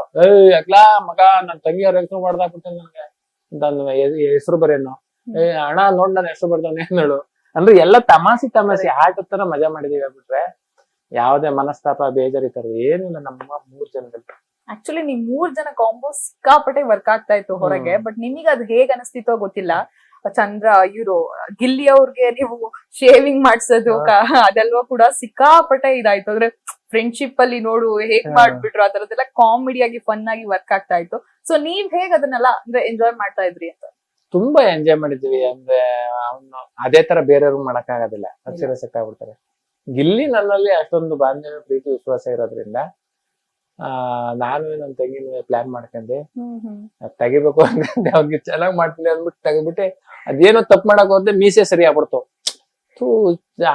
ಯಾಕ್ಲಾ ಮಗ ನನ್ ತಂಗಿಯ ರೇಗಿಸ್ಕೊಂಡು ಮಾಡ್ದಾಕ್ಬಿಟ್ಟೆ ನನ್ಗೆ ಅಂತ ಹೆಸರು ಬರೇನು, ಅಣ್ಣ ನೋಡ್ ನನ್ ಹೆಸರು ಬರ್ದವನೇ ನೋಡು ಅಂದ್ರೆ ಎಲ್ಲ ತಮಾಷೆ ಆಟದ ತರ ಮಜಾ ಮಾಡಿದೀವಿ. ಆಗ್ಬಿಟ್ರೆ ಯಾವ್ದೇ ಮನಸ್ತಾಪ ಬೇಜಾರಿತಾರ ಏನಿಲ್ಲ ನಮ್ಮ 3 ಜನದಲ್ಲಿ. ಆಕ್ಚುಲಿ ನಿಮ್ 3 ಜನ ಕಾಂಬೋ ಸಿಕ್ಕಾಪಟ್ಟೆ ವರ್ಕ್ ಆಗ್ತಾ ಇತ್ತು ಹೊರಗೆ. ಬಟ್ ನಿಮಗೆ ಅದು ಹೇಗ್ ಅನಿಸ್ತಿತ್ತೋ ಗೊತ್ತಿಲ್ಲ. ಚಂದ್ರ ಇವ್ರು ಗಿಲ್ಲಿ ಅವ್ರಿಗೆ ನೀವು ಶೇವಿಂಗ್ ಮಾಡ್ಸೋದು ಅದೆಲ್ವಾ ಕೂಡ ಸಿಕ್ಕಾಪಟ್ಟೆ ಇದಾಯ್ತು. ಅಂದ್ರೆ ಫ್ರೆಂಡ್ಶಿಪ್ ಅಲ್ಲಿ ನೋಡು ಹೇಗ್ ಮಾಡ್ಬಿಟ್ರು, ಆ ತರದೆಲ್ಲ ಕಾಮಿಡಿಯಾಗಿ ಫನ್ ಆಗಿ ವರ್ಕ್ ಆಗ್ತಾ ಇತ್ತು. ಸೊ ನೀವ್ ಹೇಗ್ ಅದನ್ನೆಲ್ಲ ಅಂದ್ರೆ ಎಂಜಾಯ್ ಮಾಡ್ತಾ ಇದ್ರಿ ಅಂತ? ತುಂಬಾ ಎಂಜಾಯ್ ಮಾಡಿದ್ವಿ. ಅಂದ್ರೆ ಅವ್ನು ಅದೇ ತರ ಬೇರೆಯವ್ರಿಗೆ ಮಾಡಕ್ ಆಗೋದಿಲ್ಲ, ಸೀರಿಯಸ್ ಆಗ್ಬಿಡ್ತಾರೆ. ಗಿಲ್ಲಿ ನನ್ನಲ್ಲಿ ಅಷ್ಟೊಂದು ಬಾಂಧವ್ಯ ಪ್ರೀತಿ ವಿಶ್ವಾಸ ಇರೋದ್ರಿಂದ ನಾನು ನನ್ ತಂಗಿನ ಪ್ಲಾನ್ ಮಾಡ್ಕೊಂಡೆ ತೆಗಿಬೇಕು ಅನ್ಕಂಡೆ. ಅವ್ನಿಗೆ ಚೆನ್ನಾಗ್ ಮಾಡ್ತೀನಿ ಅಂದ್ಬಿಟ್ಟು ತೆಗಿಬಿಟ್ಟೆ. ಅದೇನೋ ತಪ್ಪು ಮಾಡಕ್ ಹೋದ್ರೆ ಮೀಸೆ ಸರಿ ಆಗ್ಬಿಡ್ತು.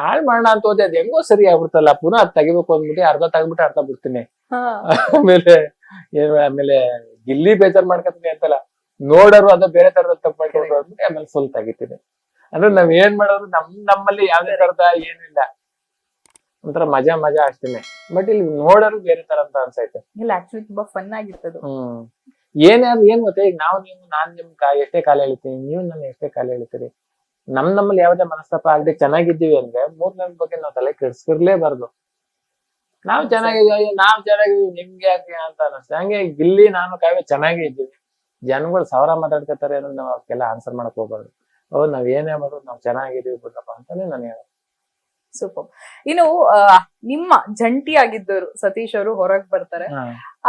ಹಾಳ್ ಮಾಡೋಣ ಅಂತ ಹೋದೆ, ಅದ್ ಹೆಂಗೋ ಸರಿ ಆಗ್ಬಿಡ್ತಲ್ಲ. ಪುನಃ ಅದ್ ತೆಗಿಬೇಕು ಅಂದ್ಬಿಟ್ಟು ಅರ್ಧ ತೆಗ್ಬಿಟ್ಟು ಅರ್ಧ ಬಿಡ್ತೀನಿ. ಆಮೇಲೆ ಗಿಲ್ಲಿ ಬೇಜಾರ್ ಮಾಡ್ಕೊತೀನಿ ಅಂತಲ್ಲ, ನೋಡೋರು ಅದ ಬೇರೆ ತರದ ತಪ್ಪು ಮಾಡ್ಕೊಂಡು ಅಂದ್ಬಿಟ್ಟು ಆಮೇಲೆ ಫುಲ್ ತೆಗಿತೀನಿ. ಅಂದ್ರೆ ನಾವ್ ಏನ್ ಮಾಡೋರು ನಮ್ಮಲ್ಲಿ ಯಾವ್ದೇ ತರದ ಏನಿಲ್ಲ, ಒಂಥರ ಮಜಾ ಅಷ್ಟೇನೆ. ಬಟ್ ಇಲ್ಲಿ ನೋಡೋರು ಬೇರೆ ತರ ಅಂತ ಅನ್ಸೈತೆ. ಇಲ್ಲ ಆಕ್ಚುಲಿ ತುಂಬಾ ಫನ್ ಆಗಿರ್ತದೆ. ಏನ್ ಗೊತ್ತಾ, ಈಗ ನಾನ್ ನಿಮ್ ಎಷ್ಟೇ ಕಾಲ ಎಳಿತೀನಿ, ನೀವು ನನ್ನ ಎಷ್ಟೇ ಕಾಲ ಎಳಿತೀರಿ, ನಮ್ಮಲ್ಲಿ ಯಾವ್ದೇ ಮನಸ್ತಾಪ ಆಗದೆ ಚೆನ್ನಾಗಿದ್ದೀವಿ ಅಂದ್ರೆ 3 ಜನ ಬಗ್ಗೆ ನಾವ್ ತಲೆ ಕೆಡ್ಸ್ಕಿರ್ಲೇಬಾರ್ದು. ನಾವ್ ಚೆನ್ನಾಗಿದೀವಿ ನಿಮ್ಗೆ ಯಾಕೆ ಅಂತ ಅನಿಸ್ತದೆ. ಹಂಗೆ ಗಿಲ್ಲಿ ನಾನು ಕಾವ್ಯ ಚೆನ್ನಾಗೇ ಇದ್ದೀವಿ. ಜನಗಳು 1000 ಮಾತಾಡ್ಕೊತಾರೆ ಅಂದ್ರೆ ನಾವ್ ಅವಕ್ಕೆಲ್ಲ ಆನ್ಸರ್ ಮಾಡಕ್ ಹೋಗ್ಬಾರ್ದು. ನಾವ್ ಏನೇ ಮಾಡೋದು ನಾವ್ ಚೆನ್ನಾಗಿದೀವಿ ಬಿಡ್ರಪ್ಪ ಅಂತಾನೆ ನಾನು ಹೇಳೋದು. ಸೂಪರ್. ಇನ್ನು ನಿಮ್ಮ ಜಂಟಿ ಆಗಿದ್ದವರು ಸತೀಶ್ ಅವರು ಹೊರಗ್ ಬರ್ತಾರೆ.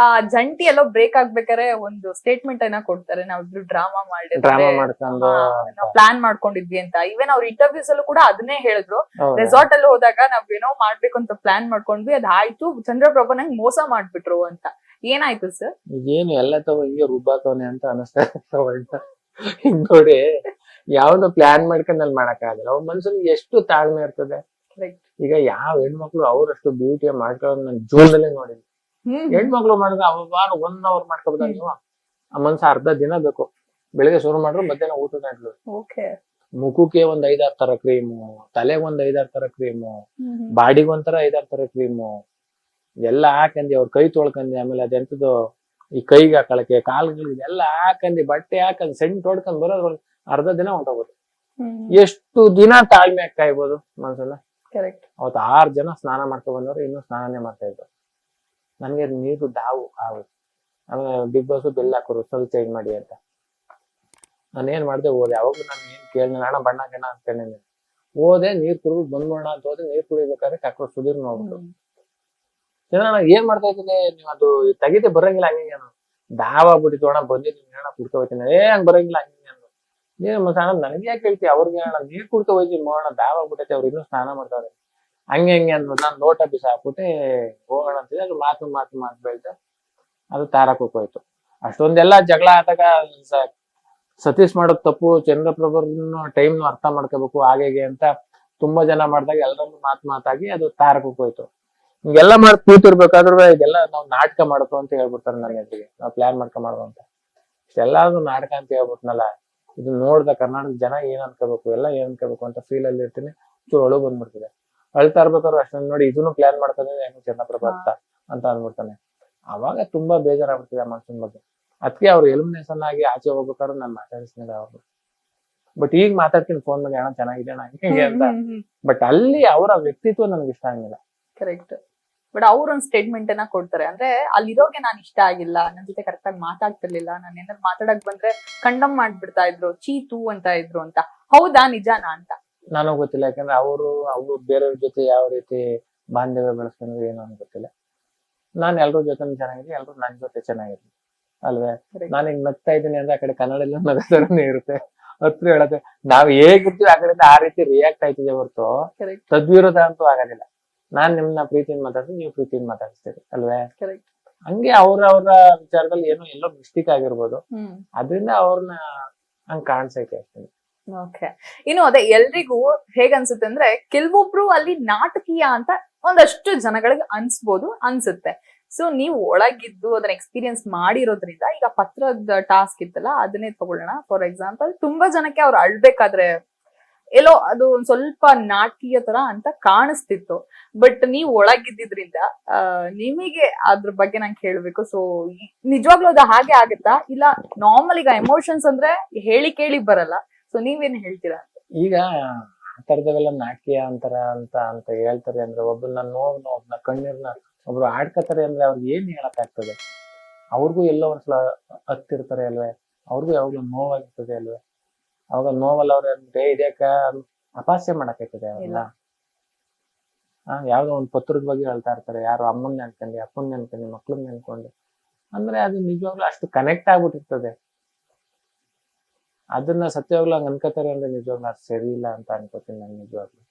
ಆ ಜಂಟಿ ಎಲ್ಲೋ ಬ್ರೇಕ್ ಆಗ್ಬೇಕಾರೆ ಒಂದು ಸ್ಟೇಟ್ಮೆಂಟ್ ಅನ್ನ ಕೊಡ್ತಾರೆ, ನಾವಿಬ್ರು ಡ್ರಾಮಾ ಮಾಡ್ಕೊಂಡು ನಾವು ಪ್ಲಾನ್ ಮಾಡ್ಕೊಂಡಿದ್ವಿ ಅಂತ. ಈವನ್ ಅವ್ರ ಇಂಟರ್ವ್ಯೂಸ್ ಅಲ್ಲೂ ಕೂಡ ಅದನ್ನೇ ಹೇಳಿದ್ರು. ರೆಸಾರ್ಟ್ ಅಲ್ಲಿ ಹೋದಾಗ ನಾವ್ ಏನೋ ಮಾಡ್ಬೇಕು ಅಂತ ಪ್ಲಾನ್ ಮಾಡ್ಕೊಂಡ್ವಿ, ಅದಾಯ್ತು ಚಂದ್ರಪ್ರಭಾ ನಂಗೆ ಮೋಸ ಮಾಡ್ಬಿಟ್ರು ಅಂತ. ಏನಾಯ್ತು ಸರ್? ಏನು ಎಲ್ಲ ತಗೋ ಹಿಂಗೆ ರುಬ್ಬಾಕವನೆ ಅಂತ ಅನಿಸ್ತಾ ಹಿಂಗ್ ನೋಡಿ, ಯಾವ್ದು ಪ್ಲಾನ್ ಮಾಡ್ಕೊಂಡ್ ಅಲ್ಲಿ ಮಾಡಕ್ ಆಗಲ್ಲ. ಅವ್ರ ಮನ್ಸಲ್ಲಿ ಎಷ್ಟು ತಾಳ್ಮೆ ಇರ್ತದೆ. ಈಗ ಯಾವ ಹೆಣ್ಮಕ್ಳು ಅವ್ರಷ್ಟು ಬ್ಯೂಟಿ ಮಾಡ್ಕೊಳ್ಳೋದು ನನ್ ಜೀವನದಲ್ಲೇ ನೋಡಿದ್ವಿ. ಹೆಣ್ಮಕ್ಳು ಮಾಡಿದ್ರೆ ವಾರ 1 hour ಮಾಡ್ಕೋಬೋದ ನೀವು? ಆ ಮನ್ಸ ಅರ್ಧ ದಿನ ಬೇಕು. ಬೆಳಿಗ್ಗೆ ಶುರು ಮಾಡ್ರು ಮಧ್ಯಾಹ್ನ ಊಟದ ಗಂಟ್ಲು. ಮುಖಕ್ಕೆ 5-6 ತರ ಕ್ರೀಮು, ತಲೆಗೆ 5-6 ತರ ಕ್ರೀಮು, ಬಾಡಿಗೆ ಒಂಥರ 5-6 ತರ ಕ್ರೀಮು ಎಲ್ಲ ಹಾಕಂದಿ. ಅವ್ರ ಕೈ ತೊಳ್ಕಂದಿ, ಆಮೇಲೆ ಅದೆಂತದ್ದು ಈ ಕೈಗೆ ಹಾಕಳಕ್ಕೆ ಕಾಲ್ಗಳಿಗೆ ಇದೆಲ್ಲ ಹಾಕಂದಿ, ಬಟ್ಟೆ ಹಾಕಂದ್ ಸೆಂಟ್ ಹೊಡ್ಕೊಂಡ್ ಬರೋದು ಅರ್ಧ ದಿನ ಹೊಂಟೋಗ್ಬೋದು. ಎಷ್ಟು ದಿನ ತಾಳ್ಮೆ ಕಾಯ್ಬೋದು ಮನ್ಸಲ್ಲ. ಅವತ್ತು 6 ಜನ ಸ್ನಾನ ಮಾಡ್ಕೊ ಬಂದವ್ರು, ಇನ್ನೂ ಸ್ನಾನನೇ ಮಾಡ್ತಾ ಇದ್ರು. ನನ್ಗೆ ನೀರು ಆಮೇಲೆ ಬಿಗ್ ಬಾಸ್ ಬೆಲ್ ಹಾಕೋರು ಸ್ವಲ್ಪ ಚೇಂಜ್ ಮಾಡಿ ಅಂತ. ನಾನೇನ್ ಮಾಡ್ದೆ, ಹೋದೆ. ಯಾವಾಗ್ಲೂ ನಾನು ಏನ್ ಕೇಳಿಲ್ಲ, ಅಣ್ಣ ಬಣ್ಣ ಗಣ್ಣ ಅನ್ಕೊಂಡಿದ್ದೀನಿ. ಹೋದೆ, ನೀರ್ ಕುಡಿದು ಬಂದ್ಬೋಣ ಅಂತ ಹೋದೆ. ನೀರ್ ಕುಡಿಬೇಕಾದ್ರೆ ಕಾಕ್ರೋಚ್ ಸುಧೀರ್ ನೋಡ್ಬಿಟ್ಟು, ಚಂದ್ರಣ್ಣ ಏನ್ ಮಾಡ್ತಾ ಇದ್ದೀನಿ ನೀವು, ಅದು ತೆಗಿತೆ ಬರಂಗಿಲ್ಲ ಹಂಗೆ ದಾವ್ ಆಗ್ಬಿಟ್ಟಿತ್ತು ಅಣ್ಣ, ಬಂದಿದ್ದೀನಿ ಅಣ್ಣ ಕುಡ್ಕೊ ಹೋಗ್ತೀನಿ. ಹಂಗ್ ಬರಂಗಿಲ್ಲ ಹಂಗೆ ಅಂದ್ರು. ನೀನ್ ಅಣ್ಣ ನನಗೆ ಯಾಕೆ ಹೇಳ್ತಿ, ಅವ್ರಿಗೆ ಅಣ್ಣ ನೀರ್ ಕುಡ್ಕೊ ಹೋಯ್ತೀನಿ ನೋಡೋಣ, ದಾವ್ ಆಗ್ಬಿಟ್ಟೈತೆ, ಅವ್ರು ಇನ್ನೂ ಸ್ನಾನ ಮಾಡ್ತಾರೆ ಹಂಗೆ ಅಂದ್ಬಿಟ್ಟು ನಾನು ಲೋಟ ಬಿಸಿ ಹಾಕ್ಬಿಟ್ಟೆ ಹೋಗೋಣ ಅಂತಿದ್ದೆ. ಅದು ಮಾತು ಬೆಳ್ದೆ, ಅದು ತಾರಕ್ ಹೋಯ್ತು. ಅಷ್ಟೊಂದೆಲ್ಲ ಜಗಳ ಆದಾಗ ಸತೀಶ್ ಮಾಡೋದ್ ತಪ್ಪು, ಚಂದ್ರಪ್ರಭರ್ನು ಟೈಮ್ನು ಅರ್ಥ ಮಾಡ್ಕೋಬೇಕು ಹಾಗೆ ಅಂತ ತುಂಬಾ ಜನ ಮಾಡಿದಾಗ ಎಲ್ಲರನ್ನು ಮಾತಾಗಿ ಅದು ತಾರಕ್ ಹೋಯ್ತು. ಹಿಂಗೆಲ್ಲ ಮಾಡಿ ಕೂತಿರ್ಬೇಕಾದ್ರೆ ಇದೆಲ್ಲ ನಾವು ನಾಟಕ ಮಾಡತ್ತು ಅಂತ ಹೇಳ್ಬಿಡ್ತಾರೆ ನನ್ನ ಜೊತೆಗೆ. ನಾವು ಪ್ಲಾನ್ ಮಾಡ್ಕೊಂಡ್ ಅಂತ ಇಷ್ಟೆಲ್ಲಾದ್ರು ನಾಟಕ ಅಂತ ಹೇಳ್ಬಿಟ್ನಲ್ಲ. ಇದು ನೋಡ್ದ ಕರ್ನಾಟಕ ಜನ ಏನ್ ಅನ್ಕೋಬೇಕು, ಎಲ್ಲ ಏನ್ ಅನ್ಕೋಬೇಕು ಅಂತ ಫೀಲ್ ಅಲ್ಲಿ ಇರ್ತೀನಿ. ಚೂರು ಒಳಗ್ ಬಂದ್ಬಿಡ್ತಿದೆ. ಅಳ್ತಾ ಇರ್ಬೇಕಾದ್ರು ಅಷ್ಟೊಂದು ನೋಡಿ ಇದನ್ನು ಪ್ಲಾನ್ ಮಾಡ್ಕೊಂಡ್ರೆ ಹೆಂಗ್ ಚಂದ್ರಪ್ರಭಾ ಅಂತ ಅಂದ್ಬಿಡ್ತಾನೆ. ಅವಾಗ ತುಂಬಾ ಬೇಜಾರಾಗ್ಬಿಡ್ತಿದೆ ಆ ಮನ್ಸಿನ ಬಗ್ಗೆ. ಅದಕ್ಕೆ ಅವ್ರು ಎಲಿಮಿನೇಷನ್ ಆಗಿ ಆಚೆ ಹೋಗ್ಬೇಕಾದ್ರು ನಾನು ಮಾತಾಡಿಸ್ನಿಲ್ಲ ಅವ್ರು. ಬಟ್ ಈಗ ಮಾತಾಡ್ತೀನಿ ಫೋನ್ ಮಾಡಿ, ಅಣ್ಣ ಚೆನ್ನಾಗಿದೆ ಅಣ್ಣ ಹಿಂಗೆ ಅಂತ. ಬಟ್ ಅಲ್ಲಿ ಅವರ ವ್ಯಕ್ತಿತ್ವ ನನಗೆ ಇಷ್ಟ ಆಗಿಲ್ಲ. ಕರೆಕ್ಟ್. ಬಟ್ ಅವ್ರೊಂದ್ ಸ್ಟೇಟ್ಮೆಂಟ್ ಅನ್ನ ಕೊಡ್ತಾರೆ, ಅಂದ್ರೆ ಅಲ್ಲಿರೋಗೆ ನಾನ್ ಇಷ್ಟ ಆಗಿಲ್ಲ, ನನ್ ಜೊತೆ ಕರೆಕ್ಟ್ ಆಗಿ ಮಾತಾಡ್ತಿರ್ಲಿಲ್ಲ, ನಾನು ಏನಾದ್ರು ಮಾತಾಡಕ್ ಬಂದ್ರೆ ಕಂಡಮ್ ಮಾಡ್ಬಿಡ್ತಾ ಇದ್ರು, ಚೀತು ಅಂತ ಇದ್ರು ಅಂತ. ಹೌದಾ, ನಿಜಾನಾ ಅಂತ ನನಗ್ ಗೊತ್ತಿಲ್ಲ. ಯಾಕಂದ್ರೆ ಅವರು ಬೇರೆಯವ್ರ ಜೊತೆ ಯಾವ ರೀತಿ ಬಾಂಧವ್ಯ ಬೆಳೆಸ್ಕೊಂಡ್ರು ಏನೋ ಅಂತ ಗೊತ್ತಿಲ್ಲ. ನಾನ್ ಎಲ್ರ ಜೊತೆ ಚೆನ್ನಾಗಿದ್ದೀನಿ, ಎಲ್ರು ನನ್ ಜೊತೆ ಚೆನ್ನಾಗಿದ್ದೀನಿ ಅಲ್ವೇ. ನಾನು ಹಿಂಗ್ ನಗ್ತಾ ಇದ್ದೀನಿ ಅಂದ್ರೆ ಆ ಕಡೆ ಕನ್ನಡ ನಗತರನೇ ಇರುತ್ತೆ. ಹತ್ರ ಹೇಳತ್ತೆ ನಾವ್ ಹೇಗಿರ್ತೀವಿ ಆ ಕಡೆಯಿಂದ ಆ ರೀತಿ ರಿಯಾಕ್ಟ್ ಆಯ್ತಿದೆ ಹೊರತು ತದ್ವಿರೋಧ ಅಂತೂ ಆಗೋದಿಲ್ಲ. ನಾನ್ ನಿಮ್ನ ಪ್ರೀತಿಯಿಂದ ಮಾತಾಡ್ತೀನಿ, ನೀವು ಪ್ರೀತಿಯಿಂದ ಮಾತಾಡಿಸ್ತೀರಿ ಅಲ್ವೇ? ಕರೆಕ್ಟ್. ಹಂಗೆ ಅವ್ರ ವಿಚಾರದಲ್ಲಿ ಏನೋ ಎಲ್ಲೋ ಮಿಸ್ಟೇಕ್ ಆಗಿರ್ಬೋದು, ಅದರಿಂದ ಅವ್ರನ್ನ ಹಂಗ್ ಕಾಣ್ಸೈತೆ ಅಷ್ಟೇ. ಓಕೆ. ಇನ್ನು ಅದೇ ಎಲ್ರಿಗೂ ಹೇಗನ್ಸುತ್ತೆ ಅಂದ್ರೆ ಕೆಲವೊಬ್ರು ಅಲ್ಲಿ ನಾಟಕೀಯ ಅಂತ ಒಂದಷ್ಟು ಜನಗಳಿಗೆ ಅನ್ಸುತ್ತೆ. ಸೊ ನೀವು ಒಳಗಿದ್ದು ಅದನ್ನ ಎಕ್ಸ್ಪೀರಿಯನ್ಸ್ ಮಾಡಿರೋದ್ರಿಂದ, ಈಗ ಪತ್ರದ ಟಾಸ್ಕ್ ಇತ್ತಲ್ಲ ಅದನ್ನೇ ತಗೊಳ್ಳೋಣ ಫಾರ್ ಎಕ್ಸಾಂಪಲ್. ತುಂಬಾ ಜನಕ್ಕೆ ಅವ್ರು ಅಳ್ಬೇಕಾದ್ರೆ ಎಲ್ಲೋ ಅದು ಒಂದ್ ಸ್ವಲ್ಪ ನಾಟಕೀಯ ತರ ಅಂತ ಕಾಣಿಸ್ತಿತ್ತು. ಬಟ್ ನೀವು ಒಳಗಿದ್ದಿದ್ರಿಂದ ನಿಮಗೆ ಅದ್ರ ಬಗ್ಗೆ ನಂಗೆ ಕೇಳ್ಬೇಕು. ಸೊ ನಿಜವಾಗ್ಲೂ ಅದು ಹಾಗೆ ಆಗುತ್ತಾ, ಇಲ್ಲ ನಾರ್ಮಲ್ ಈಗ ಎಮೋಷನ್ಸ್ ಅಂದ್ರೆ ಹೇಳಿ ಕೇಳಿ ಬರಲ್ಲ. ಸೊ ನೀವೇನ್ ಹೇಳ್ತೀರಾ? ಈಗ ಆ ತರದವೆಲ್ಲ ನಾಟ್ಯ ಅಂತಾರ ಅಂತ ಹೇಳ್ತಾರೆ ಅಂದ್ರೆ, ಒಬ್ಬನ ನೋವ್ನ ಒಬ್ನ ಕಣ್ಣೀರ್ನ ಒಬ್ರು ಆಡ್ಕತಾರೆ ಅಂದ್ರೆ ಅವ್ರಿಗೆ ಏನ್ ಹೇಳಕ್ ಆಗ್ತದೆ? ಅವ್ರಿಗೂ ಎಲ್ಲೋ ಒಂದ್ಸಲ ಹತ್ತಿರ್ತಾರೆ ಅಲ್ವೇ? ಅವ್ರಿಗೂ ಯಾವಾಗ್ಲೂ ನೋವಾಗಿರ್ತದೆ ಅಲ್ವೇ? ಅವಾಗ ನೋವಲ್ಲ ಅವ್ರ ಇದಕ್ಕ ಅಪಹಾಸ್ಯ ಮಾಡಕ್ಕಾಯ್ತದೆ ಅವ್ರನ್ನ? ಯಾವ್ದೋ ಒಂದ್ ಪತ್ರದ ಬಗ್ಗೆ ಹೇಳ್ತಾ ಇರ್ತಾರೆ, ಯಾರು ಅಮ್ಮನ್ ನೆನ್ಕೊಂಡಿ, ಅಪ್ಪನ್ ನೆನ್ಕೊಂಡಿ, ಮಕ್ಳನ್ ನೆನ್ಕೊಂಡು, ಅಂದ್ರೆ ಅದು ನಿಜವಾಗ್ಲೂ ಅಷ್ಟು ಕನೆಕ್ಟ್ ಆಗ್ಬಿಟ್ಟಿರ್ತದೆ. ಅದನ್ನ ಸತ್ಯವಾಗ್ಲೂ ಹಂಗ ಅನ್ಕೋತಾರೆ ಅಂದ್ರೆ ನಿಜವಾಗ್ಲೂ ಅದು ಸರಿ ಇಲ್ಲ ಅಂತ ಅನ್ಕೋತೀನಿ ನಾನು ನಿಜವಾಗ್ಲೂ.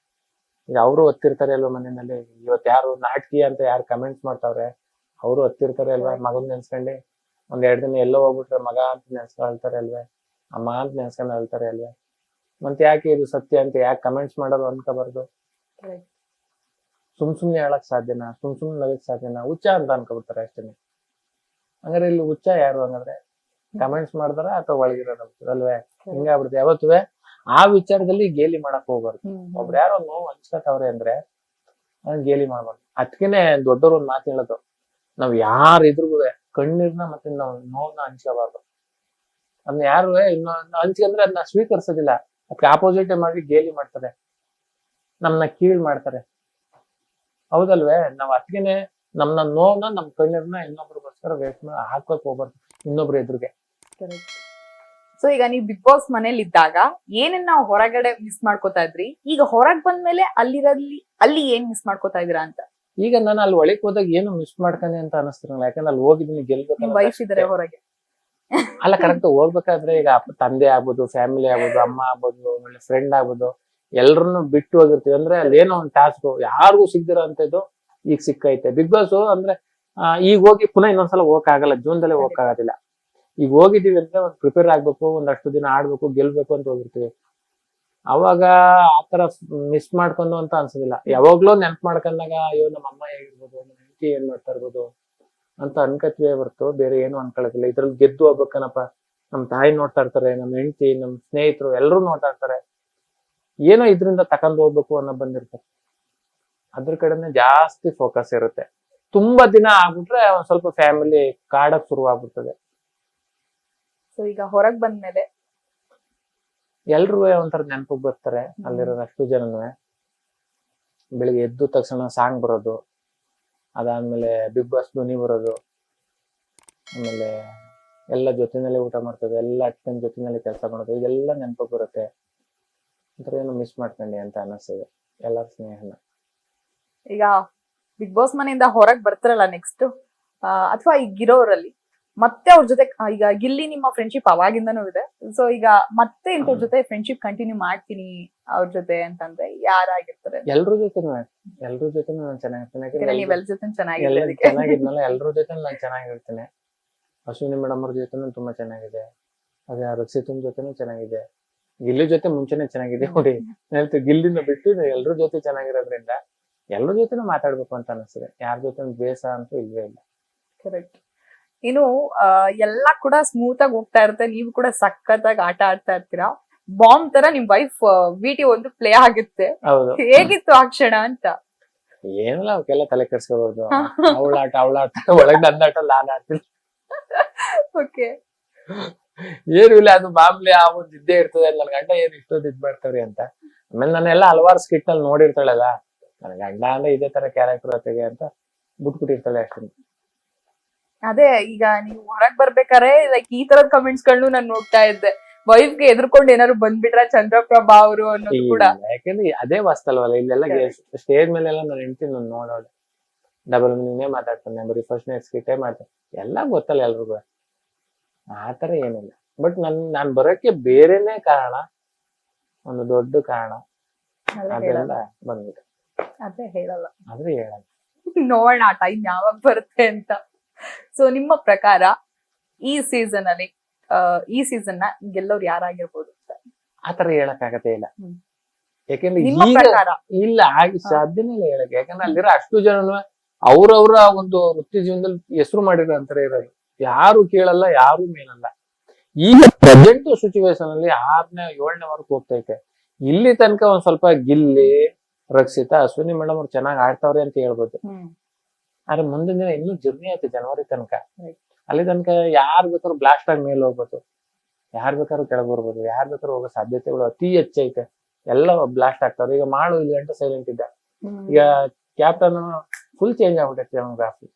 ಈಗ ಅವರು ಒತ್ತಿರ್ತಾರೆ ಅಲ್ವಾ ಮನೆಯಲ್ಲಿ, ಇವತ್ ಯಾರು ನಾಟಕೀಯ ಅಂತ ಯಾರು ಕಮೆಂಟ್ಸ್ ಮಾಡ್ತಾವ್ರೆ ಅವರು ಒತ್ತಿರ್ತಾರೆ ಅಲ್ವಾ, ಮಗನ್ ನೆನ್ಸ್ಕೊಂಡಿ ಒಂದ್ 2 ದಿನ ಎಲ್ಲೋ ಹೋಗ್ಬಿಟ್ರೆ ಮಗ ಅಂತ ನೆನ್ಸ್ಕೊಳ್ತಾರೆ ಅಲ್ವೇ, ಅಮ್ಮ ಅಂತ ನೆನ್ಸ್ಕೊಂಡ್ ಹೇಳ್ತಾರೆ ಅಲ್ವೇ. ಮತ್ತೆ ಯಾಕೆ ಇದು ಸತ್ಯ ಅಂತ ಯಾಕೆ ಕಮೆಂಟ್ಸ್ ಮಾಡೋದು ಅನ್ಕೋಬಾರ್ದು? ಸುಮ್ನೆ ಹೇಳಕ್ ಸಾಧ್ಯನಾ? ಸುಮ್ನೆ ನಗಕ್ ಸಾಧ್ಯನಾ? ಹುಚ್ಚ ಅಂತ ಅನ್ಕೋಬಿಡ್ತಾರೆ ಅಷ್ಟೇನೆ. ಹಂಗಾರೆ ಇಲ್ಲಿ ಹುಚ್ಚ ಯಾರು ಹಂಗಂದ್ರೆ? ಕಮೆಂಟ್ಸ್ ಮಾಡಿದಾರ ಅಥವಾ ಒಳಗಿರೋದು ಅಲ್ವೇ? ಹಿಂಗಾಗ್ಬಿಡುತ್ತೆ. ಯಾವತ್ತುವೆ ಆ ವಿಚಾರದಲ್ಲಿ ಗೇಲಿ ಮಾಡಕ್ ಹೋಗ್ಬಾರ್ದು. ಒಬ್ರು ಯಾರೋ ನೋವು ಹಂಚ್ಕೊತಾವ್ರೆ ಅಂದ್ರೆ ಅದನ್ನ ಗೇಲಿ ಮಾಡ್ಬಾರ್ದು. ಅದಕ್ಕೇನೆ ದೊಡ್ಡವ್ರು ಒಂದ್ ಮಾತು ಹೇಳೋದು, ನಾವ್ ಯಾರಿದ್ರೂ ಕಣ್ಣೀರ್ನ ಮತ್ತೆ ನಾವ್ ನೋವನ್ನ ಹಂಚ್ಕೋಬಾರ್ದು. ಅದನ್ನ ಯಾರು ಹಂಚ್ಕೊಂಡ್ರೆ ಅದನ್ನ ಸ್ವೀಕರಿಸೋದಿಲ್ಲ, ಅದಕ್ಕೆ ಆಪೋಸಿಟ್ ಮಾಡಿ ಗೇಲಿ ಮಾಡ್ತಾರೆ, ನಮ್ನ ಕೀಳ್ ಮಾಡ್ತಾರೆ. ಹೌದಲ್ವೇ? ನಾವ್ ಅದಕ್ಕೇನೆ ನಮ್ನ ನೋವನ್ನ ನಮ್ ಕಣ್ಣೀರ್ನ ಇನ್ನೊಬ್ರಿಗೋಸ್ಕರ ವೇಸ್ಟ್ ಮಾಡಿ ಹಾಕಕ್ ಹೋಗ್ಬಾರ್ದು ಇನ್ನೊಬ್ರ ಎದುರಿಗೆ. ಸೊ ಈಗ ನೀವು ಬಿಗ್ ಬಾಸ್ ಮನೇಲಿ ಇದ್ದಾಗ ಏನೇನ್ ನಾವು ಹೊರಗಡೆ ಮಿಸ್ ಮಾಡ್ಕೋತಾ ಇದ್ರಿ, ಈಗ ಹೊರಗ್ ಬಂದ್ಮೇಲೆ ಅಲ್ಲಿ ಏನ್ ಮಿಸ್ ಮಾಡ್ಕೋತಾ ಇದೀರಾ ಅಂತ? ಈಗ ನಾನು ಅಲ್ಲಿ ಒಳಗ್ ಹೋದಾಗ ಏನು ಮಿಸ್ ಮಾಡ್ಕೊಂಡೆ ಅಂತ ಅನಿಸ್ತಿರಲ್ಲ, ಯಾಕಂದ್ರೆ ಅಲ್ಲಿ ಹೋಗಿದ್ದೀನಿ ಗೆಲ್ಬೇಕು. ವೈಫ್ ಇದಾರೆ ಹೊರಗೆ ಅಲ್ಲ ಕರೆಕ್ಟ್. ಹೋಗ್ಬೇಕಾದ್ರೆ ಈಗ ತಂದೆ ಆಗ್ಬೋದು, ಫ್ಯಾಮಿಲಿ ಆಗ್ಬೋದು, ಅಮ್ಮ ಆಗ್ಬೋದು, ಒಳ್ಳೆ ಫ್ರೆಂಡ್ ಆಗ್ಬೋದು, ಎಲ್ರನ್ನು ಬಿಟ್ಟು ಹೋಗಿರ್ತೀವಿ ಅಂದ್ರೆ ಅಲ್ಲಿ ಏನೋ ಒಂದು ಟಾಸ್ಕ್ ಯಾರಿಗೂ ಸಿಗ್ದಿರೋ ಅಂತದ್ದು ಈಗ ಸಿಕ್ಕೈತೆ. ಬಿಗ್ ಬಾಸ್ ಅಂದ್ರೆ ಈಗ ಹೋಗಿ ಪುನಃ ಇನ್ನೊಂದ್ಸಲ ಹೋಗಕ್ ಆಗಲ್ಲ, ಜೀವನದಲ್ಲೇ ಹೋಗಕ್ ಆಗೋದಿಲ್ಲ. ಈಗ ಹೋಗಿದೀವಿ ಅಂದ್ರೆ ಒಂದ್ ಪ್ರಿಪೇರ್ ಆಗ್ಬೇಕು, ಒಂದಷ್ಟು ದಿನ ಆಡ್ಬೇಕು, ಗೆಲ್ಬೇಕು ಅಂತ ಹೋಗಿರ್ತೀವಿ. ಅವಾಗ ಆತರ ಮಿಸ್ ಮಾಡ್ಕೊಂಡು ಅಂತ ಅನ್ಸೋದಿಲ್ಲ. ಯಾವಾಗ್ಲೂ ನೆನ್ಪ್ ಮಾಡ್ಕೊಂಡಾಗ ಅಯ್ಯೋ ನಮ್ಮ ಅಮ್ಮ ಹೇಗಿರ್ಬೋದು, ನಮ್ಮ ಹೆಂಡತಿ ಏನ್ ಮಾಡ್ತಾ ಇರ್ಬೋದು ಅಂತ ಅನ್ಕತ್ವೇ ಹೊರ್ತು ಬೇರೆ ಏನು ಅನ್ಕೊಳ್ಳೋದಿಲ್ಲ. ಇದ್ರಲ್ಲಿ ಗೆದ್ದು ಹೋಗ್ಬೇಕನಪ್ಪ, ನಮ್ ತಾಯಿ ನೋಡ್ತಾ ಇರ್ತಾರೆ, ನಮ್ ಹೆಂಡತಿ, ನಮ್ ಸ್ನೇಹಿತರು ಎಲ್ಲರೂ ನೋಡ್ತಾ ಇರ್ತಾರೆ, ಏನೋ ಇದ್ರಿಂದ ತಕೊಂಡ್ ಹೋಗ್ಬೇಕು ಅನ್ನೋ ಬಂದಿರ್ತಾರೆ. ಅದ್ರ ಕಡೆನೆ ಜಾಸ್ತಿ ಫೋಕಸ್ ಇರುತ್ತೆ. ತುಂಬಾ ದಿನ ಆಗ್ಬಿಟ್ರೆ ಒಂದ್ ಸ್ವಲ್ಪ ಫ್ಯಾಮಿಲಿ ಕಾಡಕ್ ಶುರು ಆಗ್ಬಿಡ್ತದೆ. ಸೊ ಈಗ ಹೊರಗ್ ಬಂದ್ಮೇಲೆ ಎಲ್ರೂ ಒಂಥರ ನೆನಪಿಗೆ ಬರ್ತಾರೆ ಅಲ್ಲಿರೋದು ಅಷ್ಟು ಜನನು. ಬೆಳಿಗ್ಗೆ ಎದ್ದು ತಕ್ಷಣ ಸಾಂಗ್ ಬರೋದು, ಅದಾದ್ಮೇಲೆ ಬಿಗ್ ಬಾಸ್ ಧ್ವನಿ ಬರೋದು, ಆಮೇಲೆ ಎಲ್ಲ ಜೊತೆನಲ್ಲೇ ಊಟ ಮಾಡ್ತದೆ, ಎಲ್ಲ ಅಕ್ಕನ ಜೊತೆನಲ್ಲಿ ಕೆಲಸ ಮಾಡೋದು, ಇದೆಲ್ಲ ನೆನಪಿಗೆ ಬರುತ್ತೆ. ಒಂಥರ ಏನು ಮಿಸ್ ಮಾಡ್ಕೊಂಡಿ ಅಂತ ಅನಿಸ್ತದೆ ಎಲ್ಲರ ಸ್ನೇಹನ. ಈಗ ಬಿಗ್ ಬಾಸ್ ಮನೆಯಿಂದ ಹೊರಗ್ ಬರ್ತಾರಲ್ಲ ನೆಕ್ಸ್ಟ್, ಅಥವಾ ಈಗಿರೋರಲ್ಲಿ ಮತ್ತೆ ಅವ್ರ ಜೊತೆ ಈಗ ಗಿಲ್ಲಿ ನಿಮ್ಮ ಫ್ರೆಂಡ್ಶಿಪ್ ಅವಾಗಿಂದನೂ ಇದೆ. ಸೊ ಈಗ ಮತ್ತೆ ಇಂಥವ್ರ ಜೊತೆ ಫ್ರೆಂಡ್ಶಿಪ್ ಕಂಟಿನ್ಯೂ ಮಾಡ್ತೀನಿ ಅವ್ರ ಜೊತೆ ಅಂತಂದ್ರೆ ಯಾರಾಗಿರ್ತಾರೆ? ಎಲ್ರ ಜೊತೆನೂ ನಾನು ಚೆನ್ನಾಗಿರ್ತೀನಿ. ನೀವೆಲ್ಲ ಜೊತೆ ಚೆನ್ನಾಗಿದ್ನಲ್ಲ, ಎಲ್ರ ಜೊತೆ ನಾನು ಚೆನ್ನಾಗಿರ್ತೀನಿ. ಅಶ್ವಿನಿ ಮೇಡಮ್ ಅವ್ರ ಜೊತೆನೂ ತುಂಬಾ ಚೆನ್ನಾಗಿದೆ, ಅದೇ ರಕ್ಷಿತನ್ ಜೊತೆನೂ ಚೆನ್ನಾಗಿದೆ, ಗಿಲ್ಲಿ ಜೊತೆ ಮುಂಚೆನೆ ಚೆನ್ನಾಗಿದೆ. ನೋಡಿ ಹೇಳ್ತೀವಿ, ಗಿಲ್ಲಿನ ಬಿಟ್ಟು ಎಲ್ರ ಜೊತೆ ಚೆನ್ನಾಗಿರೋದ್ರಿಂದ ಎಲ್ರ ಜೊತೆನೂ ಮಾತಾಡ್ಬೇಕು ಅಂತ ಅನಿಸ್ತದೆ. ಯಾರ ಜೊತೆ ದ್ವೇಷ ಅಂತೂ ಇಲ್ವೇ ಇಲ್ಲ. ಕರೆಕ್ಟ್. ಇನ್ನು ಎಲ್ಲಾ ಕೂಡ ಸ್ಮೂತ್ ಆಗಿ ಹೋಗ್ತಾ ಇರುತ್ತೆ, ನೀವು ಕೂಡ ಸಖತ್ತಾಗಿ ಆಟ ಆಡ್ತಾ ಇರ್ತೀರಾ. ಬಾಂಬ್ ತರ ನಿಮ್ ವೈಫ್ ವಿಡಿಯೋ ಒಂದು ಪ್ಲೇ ಆಗುತ್ತೆ. ಹೌದು, ಹೇಗಿತ್ತು ಆ ಕ್ಷಣ ಅಂತ? ಏನಿಲ್ಲ, ಅವಕ್ಕೆಲ್ಲ ತಲೆ ಕೆಡ್ಸ್ಕೋಬಹುದು. ಅವಳಾಟ ಒಳಗ್ ನನ್ನ ಆಟ ನಾನು ಆಡ್ತೀನಿ. ಓಕೆ, ಏನು ಇಲ್ಲ, ಅದು ಮಾಮೂಲಿ ಆ ಒಂದು ಇದ್ದೇ ಇರ್ತದೆ. ನನ್ ಗಂಡ ಏನ್ ಇಷ್ಟೊಂದು ಇದ್ ಮಾಡ್ತಾವ್ರಿ ಅಂತ. ಆಮೇಲೆ ನಾನೆಲ್ಲ ಹಲವಾರು ಸ್ಕಿಟ್ ನಲ್ಲಿ ನೋಡಿರ್ತಾಳಲ್ಲ, ನನ್ ಗಂಡ ಅಂದ್ರೆ ಇದೇ ತರ ಕ್ಯಾರೆಕ್ಟರ್ ಜೊತೆಗೆ ಅಂತ ಬಿಟ್ಬಿಟ್ಟಿರ್ತಾಳೆ ಅಷ್ಟೇ. ಅದೇ ಈಗ ನೀವು ಹೊರಗ್ ಬರ್ಬೇಕಾರೆ ಲೈಕ್ ಈ ತರದ ಕಮೆಂಟ್ಸ್ ಗಳನ್ನು ನಾನು ನೋಡ್ತಾ ಇದ್ದೆ. ವೈಫ್ ಗೆ ಎದ್ರುಕೊಂಡು ಏನಾದ್ರು ಬಂದ್ಬಿಟ್ರ ಚಂದ್ರಪ್ರಭಾ ಅವರು ಅನ್ನೋದು ಕೂಡ. ಯಾಕಂದ್ರೆ ಅದೇ ವಾಸ್ತಲ್ವಲ್ಲ, ಇಲ್ಲೆಲ್ಲ ಸ್ಟೇಜ್ ಮೇಲೆಲ್ಲ ನಾನು ಹೆಂಡ್ತಿ ನೋಡೋಳೆ ಡಬಲ್ ಮೀನಿಂಗೇ ಮಾತಾಡ್ತಾನೆ, ಬರೀ ಫಸ್ಟ್ ನೈಟ್ ಸ್ಕಿಟ್ಟೇ ಮಾಡ್ತಾನೆ, ಎಲ್ಲ ಗೊತ್ತಲ್ಲ ಎಲ್ರಿಗೂ. ಆತರ ಏನಿಲ್ಲ. ಬಟ್ ನಾನ್ ಬರೋಕೆ ಬೇರೆನೆ ಕಾರಣ, ಒಂದು ದೊಡ್ಡ ಕಾರಣ ಅದೆಲ್ಲ ಬಂದ್ಬಿಟ್ಟು. ಅದೇ ಹೇಳಲ್ಲ. ಆದ್ರೆ ಹೇಳಲ್ಲ. ನೋಡೋಣ ಆ ಟೈಮ್ ಯಾವಾಗ ಬರುತ್ತೆ ಅಂತ. ಸೊ ನಿಮ್ಮ ಪ್ರಕಾರ ಈ ಸೀಸನ್ ಅಲ್ಲಿ ಈ ಸೀಸನ್ ನ ಗೆಲ್ಲೋರು ಯಾರಾಗಿರ್ಬೋದು ಅಂತ ಆತರ ಹೇಳಕ್ ಆಗತ್ತೆ ಇಲ್ಲ. ಹ್ಮ್. ಯಾಕಂದ್ರೆ ನಿಮ್ಮ ಈಗ ಪ್ರಕಾರ? ಇಲ್ಲ ಆಗಿ ಸಾಧ್ಯನೇ ಇಲ್ಲ ಹೇಳಕ್ಕೆ. ಯಾಕಂದ್ರೆ ಅಲ್ಲಿರೋ ಅಷ್ಟು ಜನನು ಅವ್ರವ್ರ ಒಂದು ವೃತ್ತಿ ಜೀವನದಲ್ಲಿ ಹೆಸರು ಮಾಡಿರೋ ಅಂತರ ಇರೋದು. ಯಾರು ಕೇಳಲ್ಲ, ಯಾರು ಮೇನಲ್ಲ. ಈಗ ಪ್ರೆಸೆಂಟ್ ಸಿಚುವೇಶನ್ ಅಲ್ಲಿ 6ನೇ 7ನೇ ವರ್ಗ ಹೋಗ್ತೈತೆ. ಇಲ್ಲಿ ತನಕ ಒಂದ್ ಸ್ವಲ್ಪ ಗಿಲ್ಲಿ, ರಕ್ಷಿತಾ, ಅಶ್ವಿನಿ ಮೇಡಮ್ ಅವ್ರು ಚೆನ್ನಾಗಿ ಆಡ್ತಾವ್ರೆ ಅಂತ ಹೇಳ್ಬೋದು. ಆದ್ರೆ ಮುಂದಿನ ದಿನ ಇನ್ನೂ ಜರ್ನಿ ಐತೆ ಜನವರಿ ತನಕ. ಅಲ್ಲಿ ತನಕ ಯಾರು ಬೇಕಾದ್ರೂ ಬ್ಲಾಸ್ಟ್ ಆಗಿ ಮೇಲೆ ಹೋಗ್ಬೋದು, ಯಾರು ಬೇಕಾದ್ರೂ ಕೆಳಗೆ ಬರ್ಬೋದು, ಯಾರು ಬೇಕಾದ್ರೂ ಹೋಗೋ ಸಾಧ್ಯತೆಗಳು ಅತಿ ಹೆಚ್ಚೈತೆ. ಎಲ್ಲ ಬ್ಲಾಸ್ಟ್ ಆಗ್ತಾವ್ರೆ. ಈಗ ಮಾಡು ಇಲ್ಲಿ ಗಂಟೆ ಸೈಲೆಂಟ್ ಇದ್ದ, ಈಗ ಕ್ಯಾಪ್ಟನ್ ಫುಲ್ ಚೇಂಜ್ ಆಗ್ಬಿಟ್ಟೈತೆ ಅವನ ಗ್ರಾಫಿ.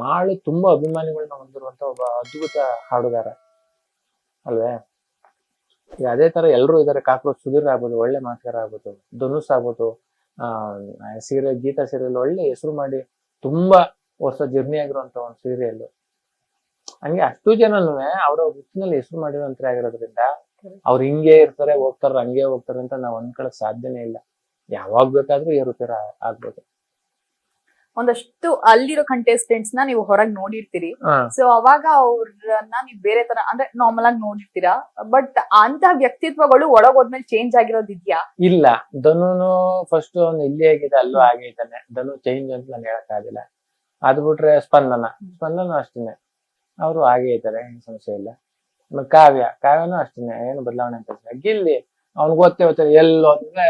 ಮಾಳು ತುಂಬಾ ಅಭಿಮಾನಿಗಳನ್ನ ಹೊಂದಿರುವಂತ ಒಬ್ಬ ಅದ್ಭುತ ಹಾಡುಗಾರ ಅಲ್ವೇ. ಈಗ ಅದೇ ತರ ಎಲ್ರು ಇದಾರೆ. ಕಾಕ್ರೋಚ್ ಸುಧೀರ್ ಆಗ್ಬೋದು, ಒಳ್ಳೆ ಮಾತುಗಾರ ಆಗ್ಬೋದು, ಧನುಷ್ ಆಗ್ಬೋದು, ಸೀರಿಯಲ್ ಗೀತಾ ಸೀರಿಯಲ್ ಒಳ್ಳೆ ಹೆಸರು ಮಾಡಿ ತುಂಬಾ ವರ್ಷ ಜರ್ನಿ ಆಗಿರುವಂತ ಒಂದು ಸೀರಿಯಲ್. ಹಂಗೆ ಅಷ್ಟು ಜನನು ಅವ್ರ ವೃತ್ತಿನಲ್ಲಿ ಹೆಸರು ಮಾಡಿರುವಂತ ಆಗಿರೋದ್ರಿಂದ ಅವ್ರು ಹಿಂಗೆ ಇರ್ತಾರೆ, ಹೋಗ್ತಾರ, ಹಂಗೆ ಹೋಗ್ತಾರೆ ಅಂತ ನಾವ್ ಅನ್ಕೊಳಕ್ ಸಾಧ್ಯನೇ ಇಲ್ಲ. ಯಾವಾಗ ಬೇಕಾದ್ರೂ ಏರುಪೇರ ಆಗ್ಬೋದು. ಒಂದಷ್ಟು ಅಲ್ಲಿರೋ ಕಂಟೆಸ್ಟೆಂಟ್ಸ್ ನ ನೀವು ಹೊರಗ್ ನೋಡಿರ್ತೀರಿ. ಸೊ ಅವಾಗ ಅವ್ರನ್ನ ನೀವು ಬೇರೆ ತರ ಅಂದ್ರೆ ನಾರ್ಮಲ್ ಆಗಿ ನೋಡಿರ್ತೀರಾ. ಬಟ್ ಅಂತ ವ್ಯಕ್ತಿತ್ವಗಳು ಒಳಗ್ ಹೋದ್ಮೇಲೆ ಚೇಂಜ್ ಆಗಿರೋದಿದ್ಯಾ? ಇಲ್ಲ, ಧನುನು ಫಸ್ಟ್ ಅವ್ನು ಇಲ್ಲಿ ಆಗಿದೆ, ಅಲ್ಲೂ ಹಾಗೆ ಇದ್ದಾನೆ. ಧನು ಚೇಂಜ್ ಅಂತ ನಾನು ಹೇಳಕ್ ಆಗಿಲ್ಲ. ಅದ್ ಬಿಟ್ರೆ ಸ್ಪಂದನ ಅಷ್ಟೇನೆ, ಅವರು ಹಾಗೆ ಇದ್ದಾರೆ, ಏನು ಸಮಸ್ಯೆ ಇಲ್ಲ. ಆಮೇಲೆ ಕಾವ್ಯನೂ ಅಷ್ಟೇನೆ, ಏನು ಬದಲಾವಣೆ ಅಂತ. ಗಿಲ್ಲಿ ಅವ್ನ್ ಗೊತ್ತೇ ಎಲ್ಲೋ ಅಂದ್ರೆ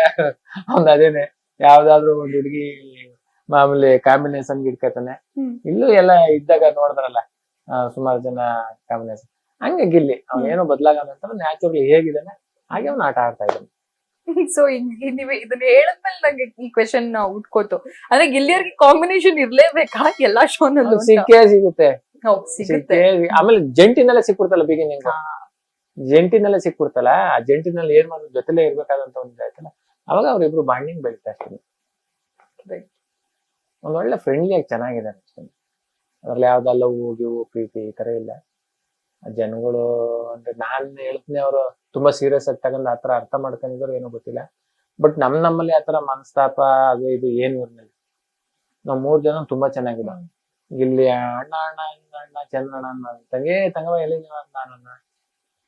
ಅವ್ನ್ ಅದೇನೆ, ಯಾವ್ದಾದ್ರು ಒಂದ್ ಹುಡುಗಿ ಮಾಮೂಲಿ ಕಾಂಬಿನೇಷನ್ ಇಡ್ಕತಾನೆ. ಇಲ್ಲೂ ಎಲ್ಲ ಇದ್ದಾಗ ನೋಡಿದ್ರಲ್ಲ ಸುಮಾರು ಜನ ಕಾಂಬಿನೇಷನ್. ಹಂಗೆ ಗಿಲ್ಲಿ ಅವನೇನೋ ಬದಲಾಗಲ್ಲ ಅಂತ ನ್ಯಾಚುರಲಿ ಹೇಗಿದ್ದಾನೆ ಹಾಗೆ ಅವ್ನು ಆಟ ಆಡ್ತಾ ಇದ್ದಾನೆ. ಸೊ ನೀವ್ ಇದನ್ನ ಹೇಳಿದ್ಮೇಲೆ ನಂಗೆ ಈ ಕ್ವೆಶನ್ ಉಟ್ಕೋತು. ಅಂದ್ರೆ ಗಿಲ್ಲಿಯರ್ಗೆ ಕಾಂಬಿನೇಷನ್ ಇರ್ಲೇಬೇಕಾ ಎಲ್ಲಾ ಶೋನಲ್ಲೂ? ಸಿಕ್ಕೇ ಸಿಗುತ್ತೆ. ಸಿಗುತ್ತೆ. ಆಮೇಲೆ ಜಂಟಿನಲ್ಲೇ ಸಿಕ್ಬಿಡ್ತಲ್ಲ ಬಿಗಿನಿಂಗ್, ಜಂಟಿನಲ್ಲೇ ಸಿಕ್ಬಿಡ್ತಲ್ಲ. ಆ ಜಂಟಿನಲ್ಲಿ ಏನ್ ಮಾಡೋದು ಜೊತೆಲೇ ಇರ್ಬೇಕಾದಂತ ಒಂದು ಆಯ್ತಲ್ಲ, ಅವಾಗ ಅವ್ರಿಬ್ರು ಬಾಂಡಿಂಗ್ ಬೆಳೀತಾ ಅಷ್ಟೇ. ಒಂದ್ ಒಳ್ಳೆ ಫ್ರೆಂಡ್ಲಿ ಆಗಿ ಚೆನ್ನಾಗಿದೆ ಅಷ್ಟೇ. ಅದ್ರಲ್ಲಿ ಯಾವ್ದಲ್ಲ ಹೋಗಿ ಪ್ರೀತಿ ಈ ತರ ಇಲ್ಲ. ಜನಗಳು ಅಂದ್ರೆ ನಾನ್ ಹೇಳ್ತೀನಿ, ಅವರು ತುಂಬಾ ಸೀರಿಯಸ್ ಆಗಿ ತಗೊಂಡ್ ಆತರ ಅರ್ಥ ಮಾಡ್ಕೊಂಡಿದ್ರು ಏನೋ ಗೊತ್ತಿಲ್ಲ. ಬಟ್ ನಮ್ಮಲ್ಲಿ ಆತರ ಮನಸ್ತಾಪ ಅದು ಇದು ಏನು ಇರ್ಲಿಲ್ಲ. ನಾವ್ 3 ಜನ ತುಂಬಾ ಚೆನ್ನಾಗಿದೆ. ಇಲ್ಲಿ ಅಣ್ಣ ಚಂದ್ರಣ್ಣ ತಂಗವ ಎಲ್ಲಿ ನಾನು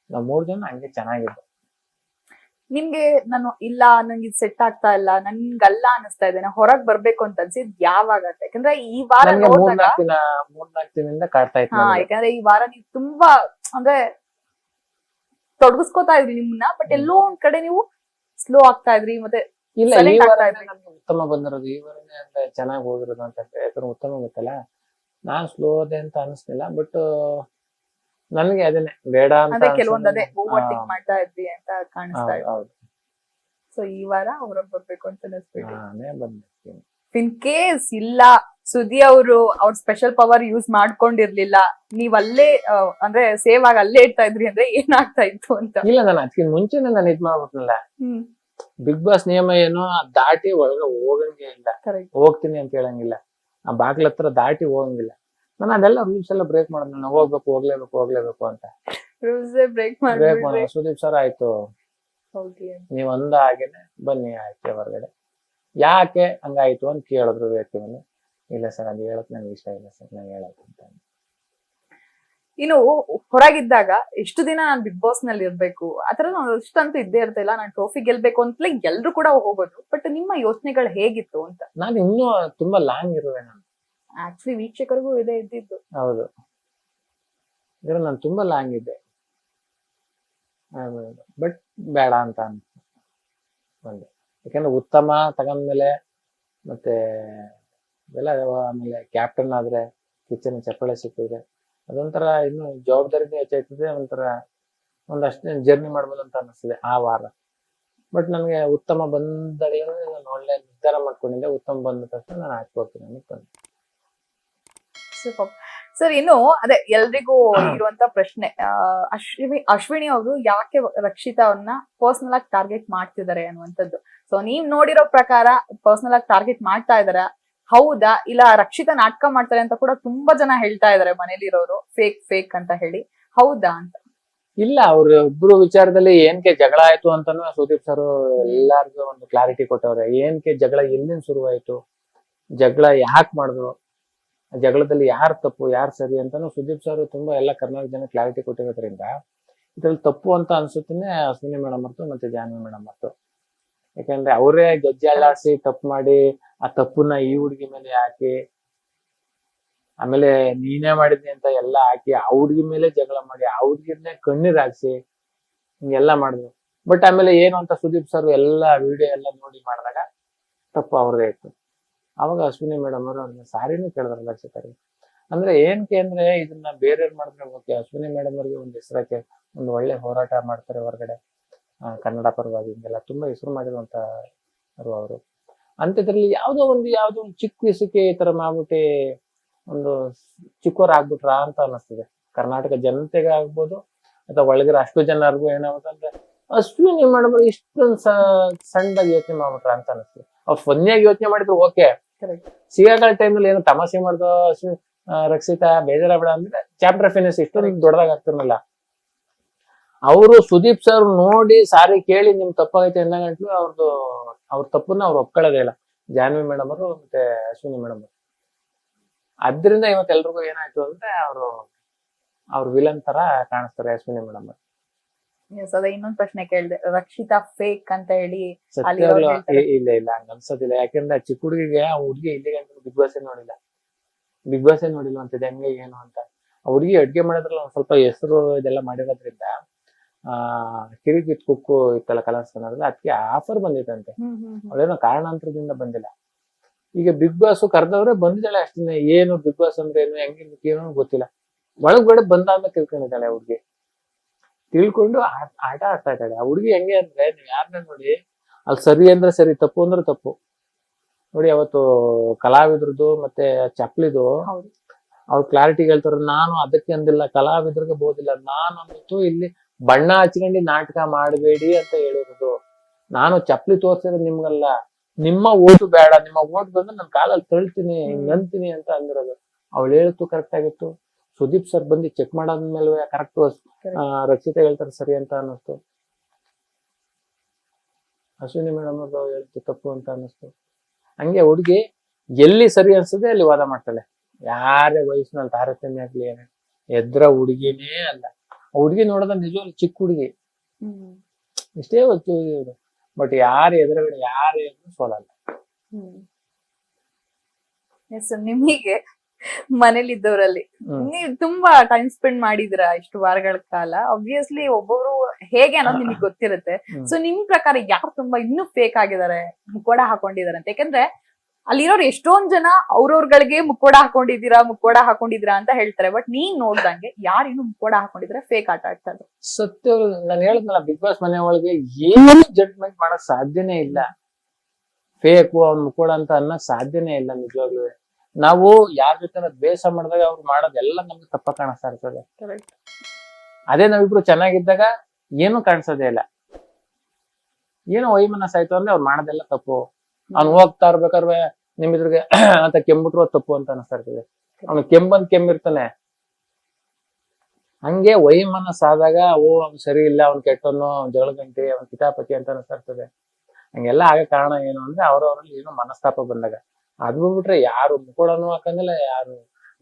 ನಾವ್ 3 ಜನ ಹಂಗೆ ಚೆನ್ನಾಗಿದ್ದು. ನಿಮ್ಗೆ ನಾನು ಇಲ್ಲ ನಂಗೆ ಇದು ಸೆಟ್ ಆಗ್ತಾ ಇಲ್ಲ, ನನ್ಗಲ್ಲ ಅನಿಸ್ತಾ ಇದೆ, ನಾ ಹೊರಗ್ ಬರ್ಬೇಕು ಅಂತ ಅನ್ಸಿದ್ ಯಾವಾಗ? ಯಾಕಂದ್ರೆ ಈ ವಾರ 3-4 ದಿನದಿಂದ ಕಾಡ್ತಾ ಇತ್ತು. ಯಾಕಂದ್ರೆ ಈ ವಾರ ನೀವು ತುಂಬಾ ಅಂದ್ರೆ ತೊಡಗಿಸ್ಕೋತಾ ಇದ್ರಿ ನಿಮ್ಮನ್ನ, ಬಟ್ ಎಲ್ಲೋ ಒಂದ್ ಕಡೆ ನೀವು ಸ್ಲೋ ಆಗ್ತಾ ಇದ್ರಿ. ಮತ್ತೆ ಇಲ್ಲ, ಈ ವಾರ ನಮ್ಗೆ ಉತ್ತಮ ಬಂದಿರೋದು, ಈ ವಾರನೇ ಅಂದ್ರೆ ಚೆನ್ನಾಗಿ ಹೋಗಿರೋದು ಅಂತ. ಯಾಕಂದ್ರೆ ಉತ್ತಮ ಗೊತ್ತಲ್ಲ, ನಾನ್ ಸ್ಲೋ ಅದೇ ಅಂತ ಅನಿಸ್ಲಿಲ್ಲ. ಬಟ್ ನನ್ಗೆ ಅದನ್ನೇ ಬೇಡ ಅಂತ ಕೆಲವೊಂದ್ ಅದೇ ಓವರ್ ಥಿಂಕ್ ಮಾಡ್ತಾ ಇದ್ರಿ ಅಂತ ಕಾಣಿಸ್ತಾ ಇದೆ. ಸೊ ಈ ವಾರ ಹೊರಗ್ ಬರ್ಬೇಕು ಅಂತ ಅನಿಸ್ಬಿಟ್ಟು ಬಂದಿರ್ತೀನಿ. ಇನ್ ಕೇಸ್ ಇಲ್ಲ ಸುದ್ದಿ ಅವರು ಅವ್ರ ಸ್ಪೆಷಲ್ ಪವರ್ ಯೂಸ್ ಮಾಡ್ಕೊಂಡಿರ್ಲಿಲ್ಲ, ನೀವ್ ಅಲ್ಲೇ ಅಂದ್ರೆ ಸೇವ್ ಆಗಿ ಅಲ್ಲೇ ಇಡ್ತಾ ಇದ್ರಿ ಅಂದ್ರೆ ಏನಾಗ್ತಾ ಇತ್ತು ಅಂತ? ಇಲ್ಲ, ನಾನು ಅದಕ್ಕಿಂತ ಮುಂಚೆನೆ ನಾನು ಇದ್ ಮಾಡ್ಬಿಟ್ನಲ್ಲ. ಬಿಗ್ ಬಾಸ್ ನಿಯಮ ಏನು ದಾಟಿ ಒಳಗೆ ಹೋಗಂಗೆ ಇಲ್ಲ, ಹೋಗ್ತೀನಿ ಅಂತ ಹೇಳಂಗಿಲ್ಲ, ಆ ಬಾಗ್ಲ ಹತ್ರ ದಾಟಿ ಹೋಗಂಗಿಲ್ಲ. ನಾನು ಅದೆಲ್ಲ ರೂಲ್ಸ್ ಎಲ್ಲ ಬ್ರೇಕ್ ಮಾಡೋದು. ನಾನು ಹೋಗ್ಲೇಬೇಕು ಅಂತ ರೂಲ್ಸ್ ಬ್ರೇಕ್ ಸುದೀಪ್ ಸರ್ ಆಯ್ತು, ನೀವ್ ಅಂದ ಹಾಗೇನೆ ಬನ್ನಿ ಆಯ್ತು ಹೊರಗಡೆ. ಯಾಕೆ ಹಂಗಾಯ್ತು ಅಂತ ಕೇಳಿದ್ರು ವ್ಯಕ್ತಿವನ್ನು. ಇಲ್ಲ ಸರ್, ಅದು ಹೇಳಕ್ ನಂಗೆ ಇಷ್ಟ ಇಲ್ಲ ಸರ್, ನಾನು ಹೇಳಕ್ ಅಂತ. ಇನ್ನು ಹೊರಗಿದ್ದಾಗ ಎಷ್ಟು ದಿನ ನಾನ್ ಬಿಗ್ ಬಾಸ್ ನಲ್ಲಿ ಇರ್ಬೇಕು ಆತರ ಅಷ್ಟಂತೂ ಇದ್ದೇ ಇರ್ತಿಲ್ಲ. ನಾನು ಟ್ರೋಫಿ ಗೆಲ್ಬೇಕು ಅಂತಲೇ ಎಲ್ರು ಕೂಡ ಹೋಗೋದು. ಬಟ್ ನಿಮ್ಮ ಯೋಚನೆಗಳು ಹೇಗಿತ್ತು ಅಂತ? ನಾನು ಇನ್ನೂ ತುಂಬಾ ಲಾಂಗ್ ಇರುವೆ. ನಾನು ಆಕ್ಚುಲಿ ವೀಕ್ಷಕರಿಗೂ ಇದೇ ಇದ್ದಿದ್ದು. ಹೌದು, ನಾನು ತುಂಬಾ ಲಾಂಗ್ ಇದ್ದೆ. ಬಟ್ ಬೇಡ ಅಂತ ಬಂದೆ. ಯಾಕಂದ್ರೆ ಉತ್ತಮ ತಗೊಂಡ್ಮೇಲೆ ಮತ್ತೆ ಎಲ್ಲ, ಆಮೇಲೆ ಕ್ಯಾಪ್ಟನ್ ಆದ್ರೆ ಕಿಚನ್ ಚಪ್ಪಳೆ ಸಿಕ್ಕಿದ್ರೆ ಅದೊಂಥರ ಇನ್ನು ಜವಾಬ್ದಾರಿನೇ ಹೆಚ್ಚಾಯ್ತದೆ. ಒಂದಷ್ಟು ಜರ್ನಿ ಮಾಡ್ಬೋದು ಅಂತ ಅನಿಸ್ತದೆ ಆ ವಾರ. ಬಟ್ ನನಗೆ ಉತ್ತಮ ಬಂದಾಗ ನಾನು ಒಳ್ಳೆ ನಿರ್ಧಾರ ಮಾಡ್ಕೊಂಡಿದ್ದೆ. ಉತ್ತಮ ಬಂದ ತಕ್ಷಣ ನಾನು ಹಾಕ್ಕೊಡ್ತೀನಿ ಅನ್ಕೊಂಡು. ಸರ್, ಇನ್ನು ಅದೇ ಎಲ್ರಿಗೂ ಇರುವಂತ ಪ್ರಶ್ನೆ, ಅಶ್ವಿನಿ ಅವರು ಯಾಕೆ ರಕ್ಷಿತಾವನ್ನ ಪರ್ಸನಲ್ ಆಗಿ ಟಾರ್ಗೆಟ್ ಮಾಡ್ತಿದ್ದಾರೆ ಅನ್ನುವಂಥದ್ದು. ಸೊ ನೀವ್ ನೋಡಿರೋ ಪ್ರಕಾರ ಪರ್ಸನಲ್ ಆಗಿ ಟಾರ್ಗೆಟ್ ಮಾಡ್ತಾ ಇದಾರ, ಹೌದಾ? ಇಲ್ಲ ರಕ್ಷಿತಾ ನಾಟಕ ಮಾಡ್ತಾರೆ ಅಂತ ಕೂಡ ತುಂಬಾ ಜನ ಹೇಳ್ತಾ ಇದಾರೆ ಮನೇಲಿರೋರು, ಫೇಕ್ ಅಂತ ಹೇಳಿ, ಹೌದಾ ಅಂತ? ಇಲ್ಲ ಅವ್ರ ಇಬ್ರು ವಿಚಾರದಲ್ಲಿ ಏನ್ಕೆ ಜಗಳ ಆಯ್ತು ಅಂತಾನು ಸುದೀಪ್ ಸರ್ ಎಲ್ಲಾರ್ಗು ಒಂದು ಕ್ಲಾರಿಟಿ ಕೊಟ್ಟವ್ರೆ. ಏನ್ಕೆ ಜಗಳ ಎಲ್ಲಿಂದ ಶುರುವಾಯ್ತು, ಜಗಳ ಯಾಕೆ ಮಾಡಿದ್ರು, ಜಗಳದಲ್ಲಿ ಯಾರ್ ತಪ್ಪು ಯಾರ್ ಸರಿ ಅಂತಾನು ಸುದೀಪ್ ಸರ್ ತುಂಬಾ ಎಲ್ಲ ಕರ್ನಾಟಕ ಜನ ಕ್ಲಾರಿಟಿ ಕೊಟ್ಟಿರೋದ್ರಿಂದ ಇದ್ರಲ್ಲಿ ತಪ್ಪು ಅಂತ ಅನ್ಸುತ್ತೇನೆ ಅಶ್ವಿನಿ ಮೇಡಮ್ ಅವ್ರದ್ದು ಮತ್ತೆ ಜಾನ್ವಿ ಮೇಡಮ್ ಅವ್ರದ್ದು. ಯಾಕಂದ್ರೆ ಅವರೇ ಗೆಜ್ಜೆ ಅಲ್ಲಾಡ್ಸಿ ತಪ್ಪು ಮಾಡಿ ಆ ತಪ್ಪನ್ನ ಈ ಹುಡುಗಿ ಮೇಲೆ ಹಾಕಿ, ಆಮೇಲೆ ನೀನೇ ಮಾಡಿದ್ನಿ ಅಂತ ಎಲ್ಲ ಹಾಕಿ ಆ ಹುಡುಗಿ ಮೇಲೆ ಜಗಳ ಮಾಡಿ ಆ ಹುಡುಗಿರ್ನೇ ಕಣ್ಣೀರ್ ಹಾಕ್ಸಿ ಹಿಂಗೆಲ್ಲ ಮಾಡಿದ್ರು. ಬಟ್ ಆಮೇಲೆ ಏನು ಅಂತ ಸುದೀಪ್ ಸರ್ ಎಲ್ಲ ವಿಡಿಯೋ ಎಲ್ಲ ನೋಡಿ ಮಾಡಿದಾಗ ತಪ್ಪು ಅವ್ರದೇ ಇತ್ತು. ಅವಾಗ ಅಶ್ವಿನಿ ಮೇಡಮ್ ಅವರು ಅವ್ರನ್ನ ಸಾರಿನೂ ಕೇಳಿದ್ರು ರಕ್ಷಿತರಿಗೆ. ಅಂದ್ರೆ ಏನಕ್ಕೆ ಅಂದ್ರೆ ಇದನ್ನ ಬೇರೆಯವ್ರು ಮಾಡಿದ್ರೆ ಓಕೆ, ಅಶ್ವಿನಿ ಮೇಡಮ್ ಅವ್ರಿಗೆ ಒಂದು ಹೆಸರಕ್ಕೆ ಒಂದು ಒಳ್ಳೆ ಹೋರಾಟ ಮಾಡ್ತಾರೆ ಹೊರಗಡೆ, ಕನ್ನಡ ಪರವಾಗಿ ಹಿಂಗೆಲ್ಲ ತುಂಬಾ ಹೆಸರು ಮಾಡಿರುವಂತ ಅವರು. ಅಂಥದ್ರಲ್ಲಿ ಯಾವ್ದೋ ಒಂದು ಚಿಕ್ಕ ವಿಷಯಕ್ಕೆ ಈ ತರ ಮಾಡ್ಬಿಟ್ಟು ಒಂದು ಚಿಕ್ಕವ್ರು ಆಗ್ಬಿಟ್ರಾ ಅಂತ ಅನಿಸ್ತದೆ. ಕರ್ನಾಟಕ ಜನತೆಗೆ ಆಗ್ಬೋದು ಅಥವಾ ಒಳಗಿರೋ ಅಷ್ಟು ಜನರಿಗೂ ಏನಾಗುತ್ತಂದ್ರೆ ಅಶ್ವಿನಿ ಮೇಡಮ್ ಇಷ್ಟೊಂದು ಸಣ್ಣದಾಗಿ ಯೋಚನೆ ಮಾಡ್ಬಿಟ್ರ ಅಂತ ಅನಿಸ್ತದೆ. ಅವ್ರು ಫನ್ನಿಯಾಗಿ ಯೋಚನೆ ಮಾಡಿದ್ರು ಓಕೆ, ಸಿಗಾಗಳ ಟೈಮಲ್ಲಿ ಏನೋ ತಮಾಷೆ ಮಾಡ್ದೋ ಅಶ್ವಿನಿ ರಕ್ಷಿತಾ ಬೇಜಾರಾಗ್ಬೇಡ ಅಂದ್ರೆ ಚಾಪ್ಟರ್ ಫಿನಿಶ್ ಇಷ್ಟೊಂದು ದೊಡ್ಡದಾಗ ಆಗ್ತಿರ್ಲಿಲ್ಲ. ಅವರು ಸುದೀಪ್ ಸರ್ ನೋಡಿ ಸಾರಿ ಕೇಳಿ ನಿಮ್ ತಪ್ಪಾಗೈತೆ ಅಂದಂಗಂಟ್ಲು ಅವ್ರ ತಪ್ಪನ್ನ ಅವ್ರು ಒಪ್ಕೊಳ್ಳೋದೇ ಇಲ್ಲ, ಜಾನ್ವಿ ಮೇಡಮ್ ಅವರು ಮತ್ತೆ ಅಶ್ವಿನಿ ಮೇಡಮ್ ಅವರು. ಅದ್ರಿಂದ ಇವತ್ತೆಲ್ರಿಗೂ ಏನಾಯ್ತು ಅಂದ್ರೆ ಅವ್ರ ವಿಲನ್ ತರ ಕಾಣಿಸ್ತಾರೆ ಅಶ್ವಿನಿ ಮೇಡಮ್ ಅವರು. ಅದ ಇನ್ನೊಂದ್ ಪ್ರಶ್ನೆ ಕೇಳಿದೆ, ರಕ್ಷಿತಾ ಫೇಕ್ ಅಂತ ಹೇಳಿ ಸತ್ಯವಾಗ್ಲೂ ಇಲ್ಲ ಹಂಗ ಅನ್ಸೋದಿಲ್ಲ. ಯಾಕಂದ್ರೆ ಚಿಕ್ಕ ಹುಡುಗಿಗೆ ಆ ಹುಡುಗಿ ಇಲ್ಲಿಗೆ ಬಿಗ್ ಬಾಸ್ ನೋಡಿಲ್ಲ, ಬಿಗ್ ಬಾಸ್ ನೋಡಿಲ್ಲ ಅಂತಿದೆ ಹೆಂಗೆ ಏನು ಅಂತ. ಆ ಹುಡುಗಿ ಅಡ್ಗೆ ಮಾಡೋದ್ರಲ್ಲಿ ಒಂದ್ ಸ್ವಲ್ಪ ಹೆಸರು ಇದೆಲ್ಲ ಮಾಡಿರೋದ್ರಿಂದ ಕಿರಿಕ್ ವಿತ್ ಕುಕ್ಕು ಇತ್ತಲ್ಲ ಕಲರ್ಸ್ ಅನ್ನೋದ್ರಲ್ಲಿ ಅದಕ್ಕೆ ಆಫರ್ ಬಂದಿತ್ತಂತೆ. ಅವಳೇನೋ ಕಾರಣಾಂತರದಿಂದ ಬಂದಿಲ್ಲ. ಈಗ ಬಿಗ್ ಬಾಸ್ ಕರೆದವ್ರೆ ಬಂದಿದ್ದಾಳೆ ಅಷ್ಟೇ. ಏನು ಬಿಗ್ ಬಾಸ್ ಅಂದ್ರೆ ಏನು ಹೆಂಗಿರ್ಬೇಕು ಏನೋ ಗೊತ್ತಿಲ್ಲ. ಒಳಗಡೆ ಬಂದಾದ್ಮೇಲೆ ತಿಳ್ಕೊಂಡಿದ್ದಾಳೆ ಹುಡುಗಿ. ತಿಳ್ಕೊಂಡು ಆಟ ಆಡ್ತಾ ಇದ್ದಾಳೆ. ಆ ಹುಡುಗಿ ಹೆಂಗೆ ಅಂದ್ರೆ ನೀವ್ ಯಾರನ್ನ ನೋಡಿ ಅಲ್ಲಿ ಸರಿ ಅಂದ್ರೆ ಸರಿ, ತಪ್ಪು ಅಂದ್ರೆ ತಪ್ಪು. ನೋಡಿ ಅವತ್ತು ಕಲಾವಿದ್ರದ್ದು ಮತ್ತೆ ಚಪ್ಲಿದು ಅವ್ರು ಕ್ಲಾರಿಟಿ ಹೇಳ್ತಾರೆ, ನಾನು ಅದಕ್ಕೆ ಅಂದಿಲ್ಲ, ಕಲಾವಿದ್ರಿಗೆ ಬೋದಿಲ್ಲ, ನಾನು ಅಂದಿತ್ತು ಇಲ್ಲಿ ಬಣ್ಣ ಹಚ್ಕೊಂಡು ನಾಟಕ ಮಾಡಬೇಡಿ ಅಂತ ಹೇಳಿರೋದು. ನಾನು ಚಪ್ಲಿ ತೋರ್ಸಿರೋದು ನಿಮ್ಗಲ್ಲ, ನಿಮ್ಮ ಓಟು ಬೇಡ, ನಿಮ್ಮ ಓಟ್ ಬಂದ್ರೆ ನಾನು ಕಾಲಲ್ಲಿ ತಳ್ತೀನಿ ಹಿಂಗಂತೀನಿ ಅಂತ ಅಂದಿರೋದು. ಅವಳು ಹೇಳಿತ್ತು ಕರೆಕ್ಟ್ ಆಗಿತ್ತು. ಸುದೀಪ್ ಸರ್ ಬಂದು ಚೆಕ್ ಮಾಡಾದ್ಮೇಲೆ ಕರೆಕ್ಟ್ ರಕ್ಷಿತಾ ಹೇಳ್ತಾರೆ ಸರಿ ಅಂತ ಅನ್ನಿಸ್ತು. ಅಶ್ವಿನಿ ಮೇಡಮ್ ಅವ್ರು ಹೇಳ್ತು ತಪ್ಪು ಅಂತ ಅನ್ನಿಸ್ತು. ಹಂಗೆ ಹುಡುಗಿ ಎಲ್ಲಿ ಸರಿ ಅನ್ಸದೆ ಅಲ್ಲಿ ವಾದ ಮಾಡ್ತಾಳೆ. ಯಾರೇ ವಯಸ್ಸಿನಲ್ಲಿ ತಾರತಮ್ಯ ಆಗ್ಲಿ ಏನೇ ಎದ್ರ ಹುಡುಗಿನೇ ಅಲ್ಲ. ಹುಡುಗಿ ನೋಡೋದ ನಿಜವಾಗ್ಲು ಚಿಕ್ಕ ಹುಡುಗಿ, ಇಷ್ಟೇ ಹೊತ್ತು ಬಟ್ ಯಾರು ಎದುರುಗಡೆ ಯಾರೇ ಸೋಲಲ್ಲ. ನಿಮಗೆ ಮನೇಲಿ ಇದ್ದವರಲ್ಲಿ ನೀವ್ ತುಂಬಾ ಟೈಮ್ ಸ್ಪೆಂಡ್ ಮಾಡಿದ್ರ ಇಷ್ಟು ವಾರಗಳ ಕಾಲ. ಆಬ್ವಿಯಸ್ಲಿ ಒಬ್ಬೊಬ್ರು ಹೇಗೆ ಅನ್ನೋದು ನಿಮಗೆ ಗೊತ್ತಿರುತ್ತೆ. ಸೊ ನಿಮ್ ಪ್ರಕಾರ ಯಾರು ತುಂಬಾ ಇನ್ನೂ ಫೇಕ್ ಆಗಿದ್ದಾರೆ, ಮುಕ್ಕೋಡ ಹಾಕೊಂಡಿದಾರೆ ಅಂತ? ಯಾಕಂದ್ರೆ ಅಲ್ಲಿರೋರು ಎಷ್ಟೊಂದ್ ಜನ ಅವ್ರವ್ರಗಳಿಗೆ ಮುಕ್ಕೋಡ ಹಾಕೊಂಡಿದ್ದೀರಾ ಅಂತ ಹೇಳ್ತಾರೆ. ಬಟ್ ನೀನ್ ನೋಡ್ದಂಗೆ ಯಾರು ಇನ್ನು ಮುಕ್ಕೋಡ ಹಾಕೊಂಡಿದ್ರೆ ಫೇಕ್ ಆಟ ಆಡ್ತಾ ಇದ್ರು? ಸತ್ಯ ನಾನು ಹೇಳಿದ್ನಲ್ಲ, ಬಿಗ್ ಬಾಸ್ ಮನೆ ಒಳಗೆ ಏನು ಜಡ್ಜ್ಮೆಂಟ್ ಮಾಡಕ್ ಸಾಧ್ಯನೇ ಇಲ್ಲ. ಫೇಕು ಅವ್ನ್ ಮುಕ್ಕೋಡ ಅಂತ ಅನ್ನಕ್ ಸಾಧ್ಯನೇ ಇಲ್ಲ. ನಿಜವಾಗ್ಲೂ ನಾವು ಯಾರ ಜೊತೆ ದ್ವೇಷ ಮಾಡಿದಾಗ ಅವ್ರು ಮಾಡೋದೆಲ್ಲ ನಮ್ಗೆ ತಪ್ಪ ಕಾಣಿಸ್ತಾ ಇರ್ತದೆ. ಅದೇ ನಾವಿಬ್ರು ಚೆನ್ನಾಗಿದ್ದಾಗ ಏನು ಕಾಣಿಸೋದೇ ಇಲ್ಲ. ಏನೋ ವೈಮನಸ್ ಆಯ್ತು ಅಂದ್ರೆ ಅವ್ರು ಮಾಡೋದೆಲ್ಲ ತಪ್ಪು. ಅವ್ನು ಹೋಗ್ತಾ ಇರ್ಬೇಕಾದ್ರೆ ನಿಮ್ ಇದ್ರಿಗೆ ಅಂತ ಕೆಂಬಿಟ್ರು ತಪ್ಪು ಅಂತ ಅನಿಸ್ತಾ ಇರ್ತದೆ. ಅವ್ನು ಕೆಮ್ಮಿರ್ತಾನೆ. ಹಂಗೆ ವೈಮನಸ್ ಆದಾಗ ಅವ್ನು ಸರಿ ಇಲ್ಲ, ಅವ್ನು ಕೆಟ್ಟವನು, ಜಗಳ ಗಂಟೆ, ಅವ್ನ ಕಿತಾಪತಿ ಅಂತ ಅನಿಸ್ತಾ ಇರ್ತದೆ. ಹಂಗೆಲ್ಲ ಆಗ ಕಾರಣ ಏನು ಅಂದ್ರೆ ಅವ್ರವ್ರಲ್ಲಿ ಏನೋ ಮನಸ್ತಾಪ ಬಂದಾಗ. ಅದ್ ಬಿಟ್ರೆ ಯಾರು ಮುಕ್ಕೋಡನು ಹಾಕಂಗಿಲ್ಲ, ಯಾರು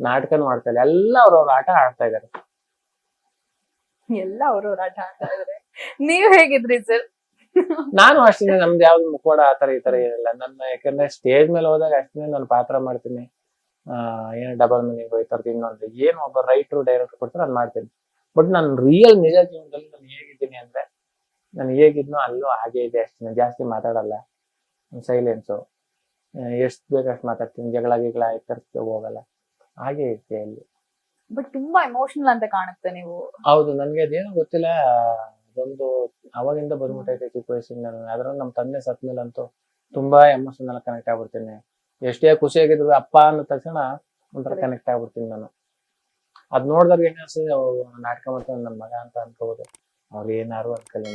ನಾಟಕನೂ ಆಡ್ತಾ ಇಲ್ಲ. ಎಲ್ಲ ಅವ್ರವ್ರ ಆಟ ಆಡ್ತಾ ಇದಾರೆ. ಎಲ್ಲ ಅವ್ರವ್ರ ಆಟ ಆಡ್ತಾ ಇದಾರೆ. ನೀವ್ ಹೇಗಿದ್ರಿ ಸರ್? ನಾನು ಅಷ್ಟೇ, ನಮ್ದು ಯಾವ್ದು ಮುಕ್ಕೋಡ ಆತರ ಈ ತರ ಏನಿಲ್ಲ. ಯಾಕಂದ್ರೆ ಸ್ಟೇಜ್ ಮೇಲೆ ಹೋದಾಗ ಅಷ್ಟೇ ನಾನು ಪಾತ್ರ ಮಾಡ್ತೀನಿ. ಏನು ಡಬಲ್ ಮೀನಿಂಗ್ ಈ ತರದ್ ಇನ್ನೊಂದು ಏನು ಒಬ್ಬ ರೈಟ್ರು ಡೈರೆಕ್ಟರ್ ಕೊಡ್ತಾರೆ ಅದ್ ಮಾಡ್ತೀನಿ. ಬಟ್ ನಾನು ರಿಯಲ್ ನಿಜ ಜೀವನದಲ್ಲಿ ನಾನು ಹೇಗಿದ್ದೀನಿ ಅಂದ್ರೆ ನಾನು ಹೇಗಿದ್ನೋ ಅಲ್ಲೂ ಹಾಗೆ ಇದೆ ಅಷ್ಟೇ. ಜಾಸ್ತಿ ಮಾತಾಡಲ್ಲ, ಸೈಲೆನ್ಸು, ಎಷ್ಟು ಬೇಕಷ್ಟು ಮಾತಾಡ್ತೀನಿ, ಜಗಳ ಈ ಹೋಗಲ್ಲ, ಹಾಗೆ ಇರ್ತೀವಿ ಅಲ್ಲಿ. ಬಟ್ ತುಂಬಾ ಎಮೋಷನಲ್ ಅಂತ ಕಾಣುತ್ತೆ ನೀವು. ಹೌದು, ನನ್ಗೆ ಅದೇನೋ ಗೊತ್ತಿಲ್ಲ, ಅದೊಂದು ಅವಾಗಿಂದ ಬಂದ್ಬಿಟ್ಟೈತೆ ಚಿಕ್ಕ ವಯಸ್ಸಿಂದ. ಅದ್ರಲ್ಲಿ ನಮ್ ತಂದೆ ಸತ್ಮೇಲಂತೂ ತುಂಬಾ ಎಮೋಷನಲ್ ಕನೆಕ್ಟ್ ಆಗ್ಬಿಡ್ತೀನಿ. ಎಷ್ಟೇ ಖುಷಿಯಾಗಿದ್ರು ಅಪ್ಪ ಅನ್ನೋ ತಕ್ಷಣ ಒಂಥರ ಕನೆಕ್ಟ್ ಆಗ್ಬಿಡ್ತೀನಿ ನಾನು. ಅದ್ ನೋಡಿದಾಗ ಏನ್ ಅನ್ಸ್ತದೆ, ನಾಟಕ ಮಾಡ್ತಾನೆ ನನ್ ಮಗ ಅಂತ ಅನ್ಕೋಬಹುದು. ಅವ್ರು ಏನಾರು ಅನ್ಕೊಳ್ಳಿ,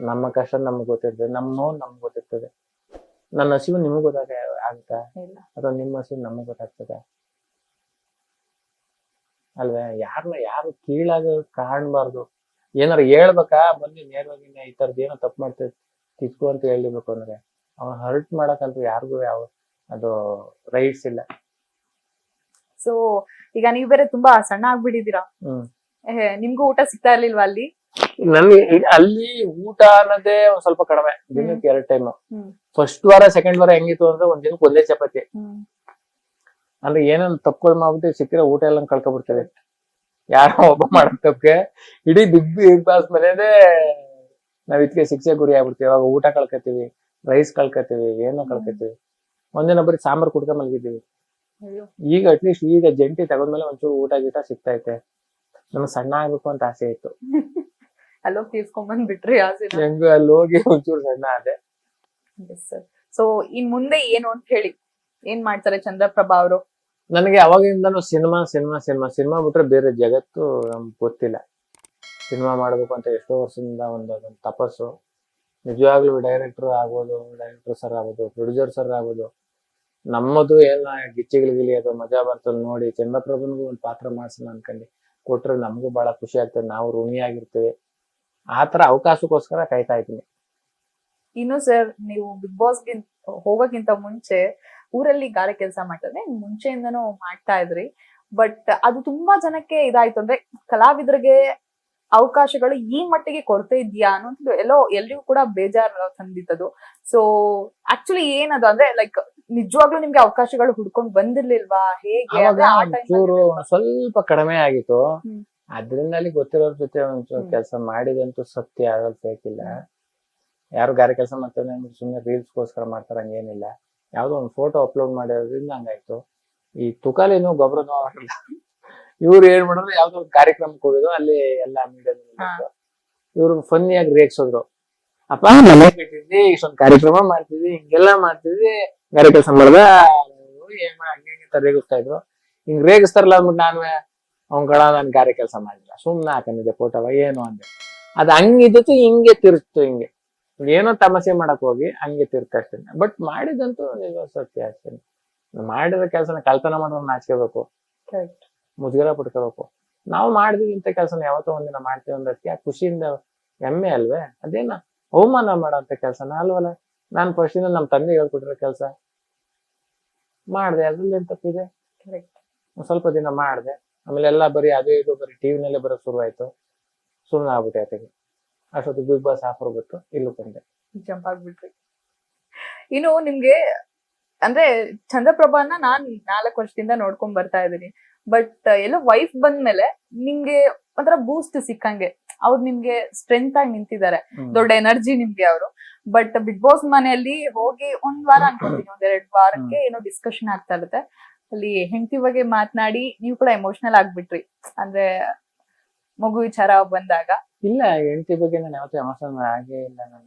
ನಮ್ಮ ಕಷ್ಟ ನಮ್ಗೆ ಗೊತ್ತಿರ್ತದೆ, ನಮ್ಮ ನೋವು ನಮ್ಗೆ ಗೊತ್ತಿರ್ತದೆ. ನನ್ನ ಹಸಿವು ನಿಮಗ್ ಆಗುತ್ತಾ ಅಥವಾ ನಿಮ್ಮ ಹಸಿವು ನಮಗ್ ಗೊತ್ತಾಗ್ತದೆ ಅಲ್ವೇ? ಯಾರು ಕೀಳಾಗ ಕಾಣ್ಬಾರ್ದು. ಏನಾರು ಹೇಳ್ಬೇಕಾ ಬಂದು ನೇರವಾಗಿ ಈ ತರದ್ ಏನೋ ತಪ್ಪು ಮಾಡ್ತೇವೆ ತಿದ್ಕು ಅಂತ ಹೇಳಿರ್ಬೇಕು ಅಂದ್ರೆ ಅವ್ನ ಹರ್ಟ್ ಮಾಡಕ್ಕಂತೂ ಯಾರಿಗೂ ಯಾವ ಅದು ರೈಟ್ಸ್ ಇಲ್ಲ. ಸೊ ಈಗ ನೀವ್ ಬೇರೆ ತುಂಬಾ ಸಣ್ಣ ಆಗ್ಬಿಟ್ಟಿದೀರಾ, ಹ್ಮ್ ನಿಮ್ಗೂ ಊಟ ಸಿಗ್ತಾ ಇರ್ಲಿಲ್ವಾ ಅಲ್ಲಿ? ನನ್ಗೆ ಅಲ್ಲಿ ಊಟ ಅನ್ನೋದೇ ಒಂದ್ ಸ್ವಲ್ಪ ಕಡಿಮೆ, ದಿನಕ್ಕೆ 2 ಟೈಮ್. ಹ್ಮ್ ಫಸ್ಟ್ ವಾರ ಸೆಕೆಂಡ್ ವಾರ ಹೆಂಗಿತ್ತು ಅಂದ್ರೆ ಒಂದ್ ದಿನಕ್ಕೆ ಒಂದೇ ಚಪಾತಿ. ಅಂದ್ರೆ ಏನೇನ್ ತಪ್ಪುಗಳು ಮಾಡ್ಬಿಟ್ಟು ಸಿಕ್ಕಿರೋ ಊಟ ಎಲ್ಲ ಕಳ್ಕೊಬಿಡ್ತೇವೆ. ಯಾರೋ ಒಬ್ಬ ಮಾಡೋ ತಪ್ಪಿಗೆ ಇಡೀ ಬಿಗ್ ಬಾಸ್ ಮನೇನೆ ನಾವ್ ಇದಕ್ಕೆ ಶಿಕ್ಷೆ ಗುರಿ ಆಗ್ಬಿಡ್ತೀವಿ. ಅವಾಗ ಊಟ ಕಳ್ಕೊತೀವಿ, ರೈಸ್ ಕಳ್ಕೊತೀವಿ, ಏನೋ ಕಳ್ಕೊತೀವಿ. ಒಂದಿನ ಬರೀ ಸಾಂಬಾರ್ ಕುಡ್ಕೊಂಡ್ ಮಲಗಿದ್ದೀವಿ. ಅಯ್ಯೋ. ಈಗ ಅಟ್ಲೀಸ್ಟ್ ಈಗ ಜಂಟಿ ತಗೊಂಡ್ಮೇಲೆ ಒಂಚೂರು ಊಟ ಗೀಟ ಸಿಗ್ತೈತೆ. ನಮ್ಗೆ ಸಣ್ಣ ಆಗ್ಬೇಕು ಅಂತ ಆಸೆ ಇತ್ತು. ಅಲ್ಲೋಗ್ ತೀರ್ಸ್ಕೊಂಡ್ ಬಂದ್ಬಿಟ್ರಿ ಆಸೆನ? ಹೆಂಗ ಅಲ್ಲಿ ಹೋಗಿ ಒಂಚೂರು ಸಣ್ಣ ಆದೆ. ಸೊ ಇನ್ ಮುಂದೆ ಏನು ಅಂತ ಹೇಳಿ, ಏನ್ ಮಾಡ್ತಾರೆ ಚಂದ್ರಪ್ರಭಾ ಅವರು? ನನಗೆ ಅವಾಗಿಂದನೂ ಸಿನಿಮಾ ಬಿಟ್ರೆ ಬೇರೆ ಜಗತ್ತು ನಮ್ಗೆ ಗೊತ್ತಿಲ್ಲ. ಸಿನಿಮಾ ಮಾಡ್ಬೇಕು ಅಂತ ಎಷ್ಟೋ ವರ್ಷದಿಂದ ಒಂದೊಂದು ತಪಸ್ಸು. ನಿಜವಾಗ್ಲೂ ಡೈರೆಕ್ಟರ್ ಆಗ್ಬೋದು, ಡೈರೆಕ್ಟರ್ ಸರ್ ಆಗ್ಬೋದು, ಪ್ರೊಡ್ಯೂಸರ್ ಸರ್ ಆಗ್ಬೋದು. ನಮ್ಮದು ಎಲ್ಲ ಗಿಚ್ಚಿಗಿಲಿ ಅದು ಮಜಾ ಬರ್ತದೆ ನೋಡಿ. ಚಂದ್ರಪ್ರಭನ್ಗೂ ಒಂದು ಪಾತ್ರ ಮಾಡ್ಸೋಣ ಅನ್ಕೊಂಡು ಕೊಟ್ರೆ ನಮಗೂ ಬಹಳ ಖುಷಿ ಆಗ್ತದೆ. ನಾವು ಋಣಿಯಾಗಿರ್ತೀವಿ. ಆತರ ಅವಕಾಶಕ್ಕೋಸ್ಕರ ಕಾಯ್ತಾ ಇದ್ದೀನಿ. ಇನ್ನು ಸರ್, ನೀವು ಬಿಗ್ ಬಾಸ್ ಹೋಗೋಕ್ಕಿಂತ ಮುಂಚೆ ಊರಲ್ಲಿ ಗಾರೆ ಕೆಲಸ ಮಾಡ್ತಾರೆ, ಮುಂಚೆಯಿಂದನೂ ಮಾಡ್ತಾ ಇದ್ರಿ. ಬಟ್ ಅದು ತುಂಬಾ ಜನಕ್ಕೆ ಇದಾಯ್ತು, ಅಂದ್ರೆ ಕಲಾವಿದರಿಗೆ ಅವಕಾಶಗಳು ಈ ಮಟ್ಟಿಗೆ ಕೊರತೆ ಇದೆಯಾ ಅನ್ನೋದು ಎಲ್ರಿಗೂ ಕೂಡ ಬೇಜಾರ್ ತಂದಿತ್ತದು. ಸೊ ಆಕ್ಚುಲಿ ಏನದು ಅಂದ್ರೆ ಲೈಕ್ ನಿಜವಾಗ್ಲೂ ನಿಮ್ಗೆ ಅವಕಾಶಗಳು ಹುಡ್ಕೊಂಡ್ ಬಂದಿರ್ಲಿಲ್ವಾ? ಹೇಗೆ ಅವಾಗ ಆ time ಒಂಚೂರು ಅಲ್ಲಿ? ಸ್ವಲ್ಪ ಕಡಿಮೆ ಆಗಿತ್ತು. ಹ್ಮ್. ಅದ್ರಿಂದ ಅಲ್ಲಿ ಗೊತ್ತಿರೋರ್ ಜೊತೆ ಒಂಚೂರು ಹ್ಮ್. ಕೆಲಸ ಮಾಡಿದಂತೂ ಸತ್ಯ, ಅದ್ರಲ್ಲಿ ಬೇಕಿಲ್ಲ. ಯಾರು ಗಾರೆ ಕೆಲಸ ಮಾಡ್ತಾರೆ ಅಂದ್ರೆ ಸುಮ್ಮನೆ ರೀಲ್ಸ್ಗೋಸ್ಕರ ಮಾಡ್ತಾರ ಹಂಗೇನಿಲ್ಲ. ಯಾವ್ದೋ ಒಂದು ಫೋಟೋ ಅಪ್ಲೋಡ್ ಮಾಡಿರೋದ್ರಿಂದ ಹಂಗಾಯ್ತು. ಈ ತುಕಾಲಿನೂ ಗೊಬ್ಬರನೂ ಆಗಲ್ಲ. ಇವ್ರು ಏನ್ ಮಾಡಿದ್ರು, ಯಾವ್ದೋ ಒಂದು ಕಾರ್ಯಕ್ರಮಕ್ಕೆ ಹೋಗಿದ್ರು, ಅಲ್ಲಿ ಎಲ್ಲಾ ಮೀಡಿಯಾದಲ್ಲಿ ಇವ್ರು ಫನ್ನಿಯಾಗಿ ರೇಗ್ಸೋದ್ರು. ಅಪ್ಪ ಮನೆ ಬಿಟ್ಟಿದ್ವಿ, ಇಷ್ಟೊಂದು ಕಾರ್ಯಕ್ರಮ ಮಾಡ್ತಿದ್ವಿ, ಹಿಂಗೆಲ್ಲ ಮಾಡ್ತಿದ್ವಿ, ಗಾರೆ ಕೆಲಸ ಮಾಡ್ದ ಹಂಗೆ ರೇಗಿಸ್ತಾ ಇದ್ರು. ಹಿಂಗ್ ರೇಗಿಸ್ತಾರಲ್ಲ ಅಂದ್ಬಿಟ್ಟು ಅವ್ನ್ ಕಡ ನನ್ ಗಾರೆ ಕೆಲಸ ಮಾಡಿಲ್ಲ, ಸುಮ್ನೆ ಹಾಕೊಂಡಿದ್ದೆ ಫೋಟೋವ ಏನು ಅಂದೆ. ಅದ್ ಹಂಗಿದ್ದು ಹಿಂಗೆ ತಿರ್ಸ್ತು. ಹಿಂಗೆ ಏನೋ ತಮಾಷೆ ಮಾಡಕ್ ಹೋಗಿ ಹಂಗೆ ತಿರ್ತಾ ಇರ್ತೇನೆ. ಬಟ್ ಮಾಡಿದಂತೂ ನಿಜ ಸತ್ಯ ಅಷ್ಟೇನೆ. ಮಾಡಿದ ಕೆಲಸನ ಕಳ್ತನ ಮಾಡೋದನ್ನ ನಾಚ್ಕೋಬೇಕು, ಮುಜುಗರ ಪಡ್ಕೋಬೇಕು. ನಾವು ಮಾಡಿದ್ವಿ ಇಂಥ ಕೆಲಸನ ಯಾವತ್ತೋ ಒಂದಿನ ಮಾಡ್ತೀವಿ ಅಂದಕ್ಕೆ ಖುಷಿಯಿಂದ ಹೆಮ್ಮೆ ಅಲ್ವೇ? ಅದೇನ ಅವಮಾನ ಮಾಡೋಂಥ ಕೆಲಸನ ಅಲ್ವಲ್ಲ. ನಾನ್ ಫಸ್ಟ್ ಇಂದ ನಮ್ ತಂದೆ ಹೇಳ್ಕೊಟ್ಟಿರೋ ಕೆಲಸ ಮಾಡ್ದೆ, ಅದ್ರಲ್ಲಿ ಏನ್ ತಪ್ಪಿದೆ? ಒಂದ್ ಸ್ವಲ್ಪ ದಿನ ಮಾಡ್ದೆ, ಆಮೇಲೆ ಎಲ್ಲಾ ಬರೀ ಅದೇ ಇದು ಬರೀ ಟಿವಿನಲ್ಲೇ ಬರೋಕ್ ಶುರು ಆಯ್ತು. ಸುಮ್ಮನೆ ಆಗ್ಬಿಟ್ಟೆ ಆತಗೆ. ಅಷ್ಟೊತ್ತು ಬಿಗ್ ಬಾಸ್ ಆಫರ್ ಗೊತ್ತು, ಇಲ್ಲೂ ಬಂದೆ, ಜಂಪ್ ಆಗ್ಬಿಟ್ರಿ. ಇನ್ನು ನಿಮ್ಗೆ ಅಂದ್ರೆ ಚಂದ್ರಪ್ರಭಾನ ನಾನ್ 4 ವರ್ಷದಿಂದ ನೋಡ್ಕೊಂಡ್ ಬರ್ತಾ ಇದೀನಿ. ಬಟ್ ಎಲ್ಲೋ ವೈಫ್ ಬಂದ್ಮೇಲೆ ನಿಮ್ಗೆ ಒಂಥರ ಬೂಸ್ಟ್ ಸಿಕ್ಕಂಗೆ, ಅವ್ರು ನಿಮ್ಗೆ ಸ್ಟ್ರೆಂತ್ ಆಗಿ ನಿಂತಿದ್ದಾರೆ, ದೊಡ್ಡ ಎನರ್ಜಿ ನಿಮ್ಗೆ ಅವರು. ಬಟ್ ಬಿಗ್ ಬಾಸ್ ಮನೆಯಲ್ಲಿ ಹೋಗಿ ಒಂದ್ ವಾರ ಅನ್ಕೊಂತೀನಿ, 1-2 ವಾರಕ್ಕೆ ಏನೋ ಡಿಸ್ಕಷನ್ ಆಗ್ತಾ ಇರುತ್ತೆ. ಅಲ್ಲಿ ಹೆಂಡತಿ ಬಗ್ಗೆ ಮಾತನಾಡಿ ನೀವು ಕೂಡ ಎಮೋಷನಲ್ ಆಗ್ಬಿಟ್ರಿ, ಅಂದ್ರೆ ಮಗು ವಿಚಾರ ಬಂದಾಗ. ಇಲ್ಲ, ಹೆಂಡತಿ ಬಗ್ಗೆ ನಾನು ಯಾವತ್ತೂ ಎಮೋಷನಲ್ ಆಗೇ ಇಲ್ಲ.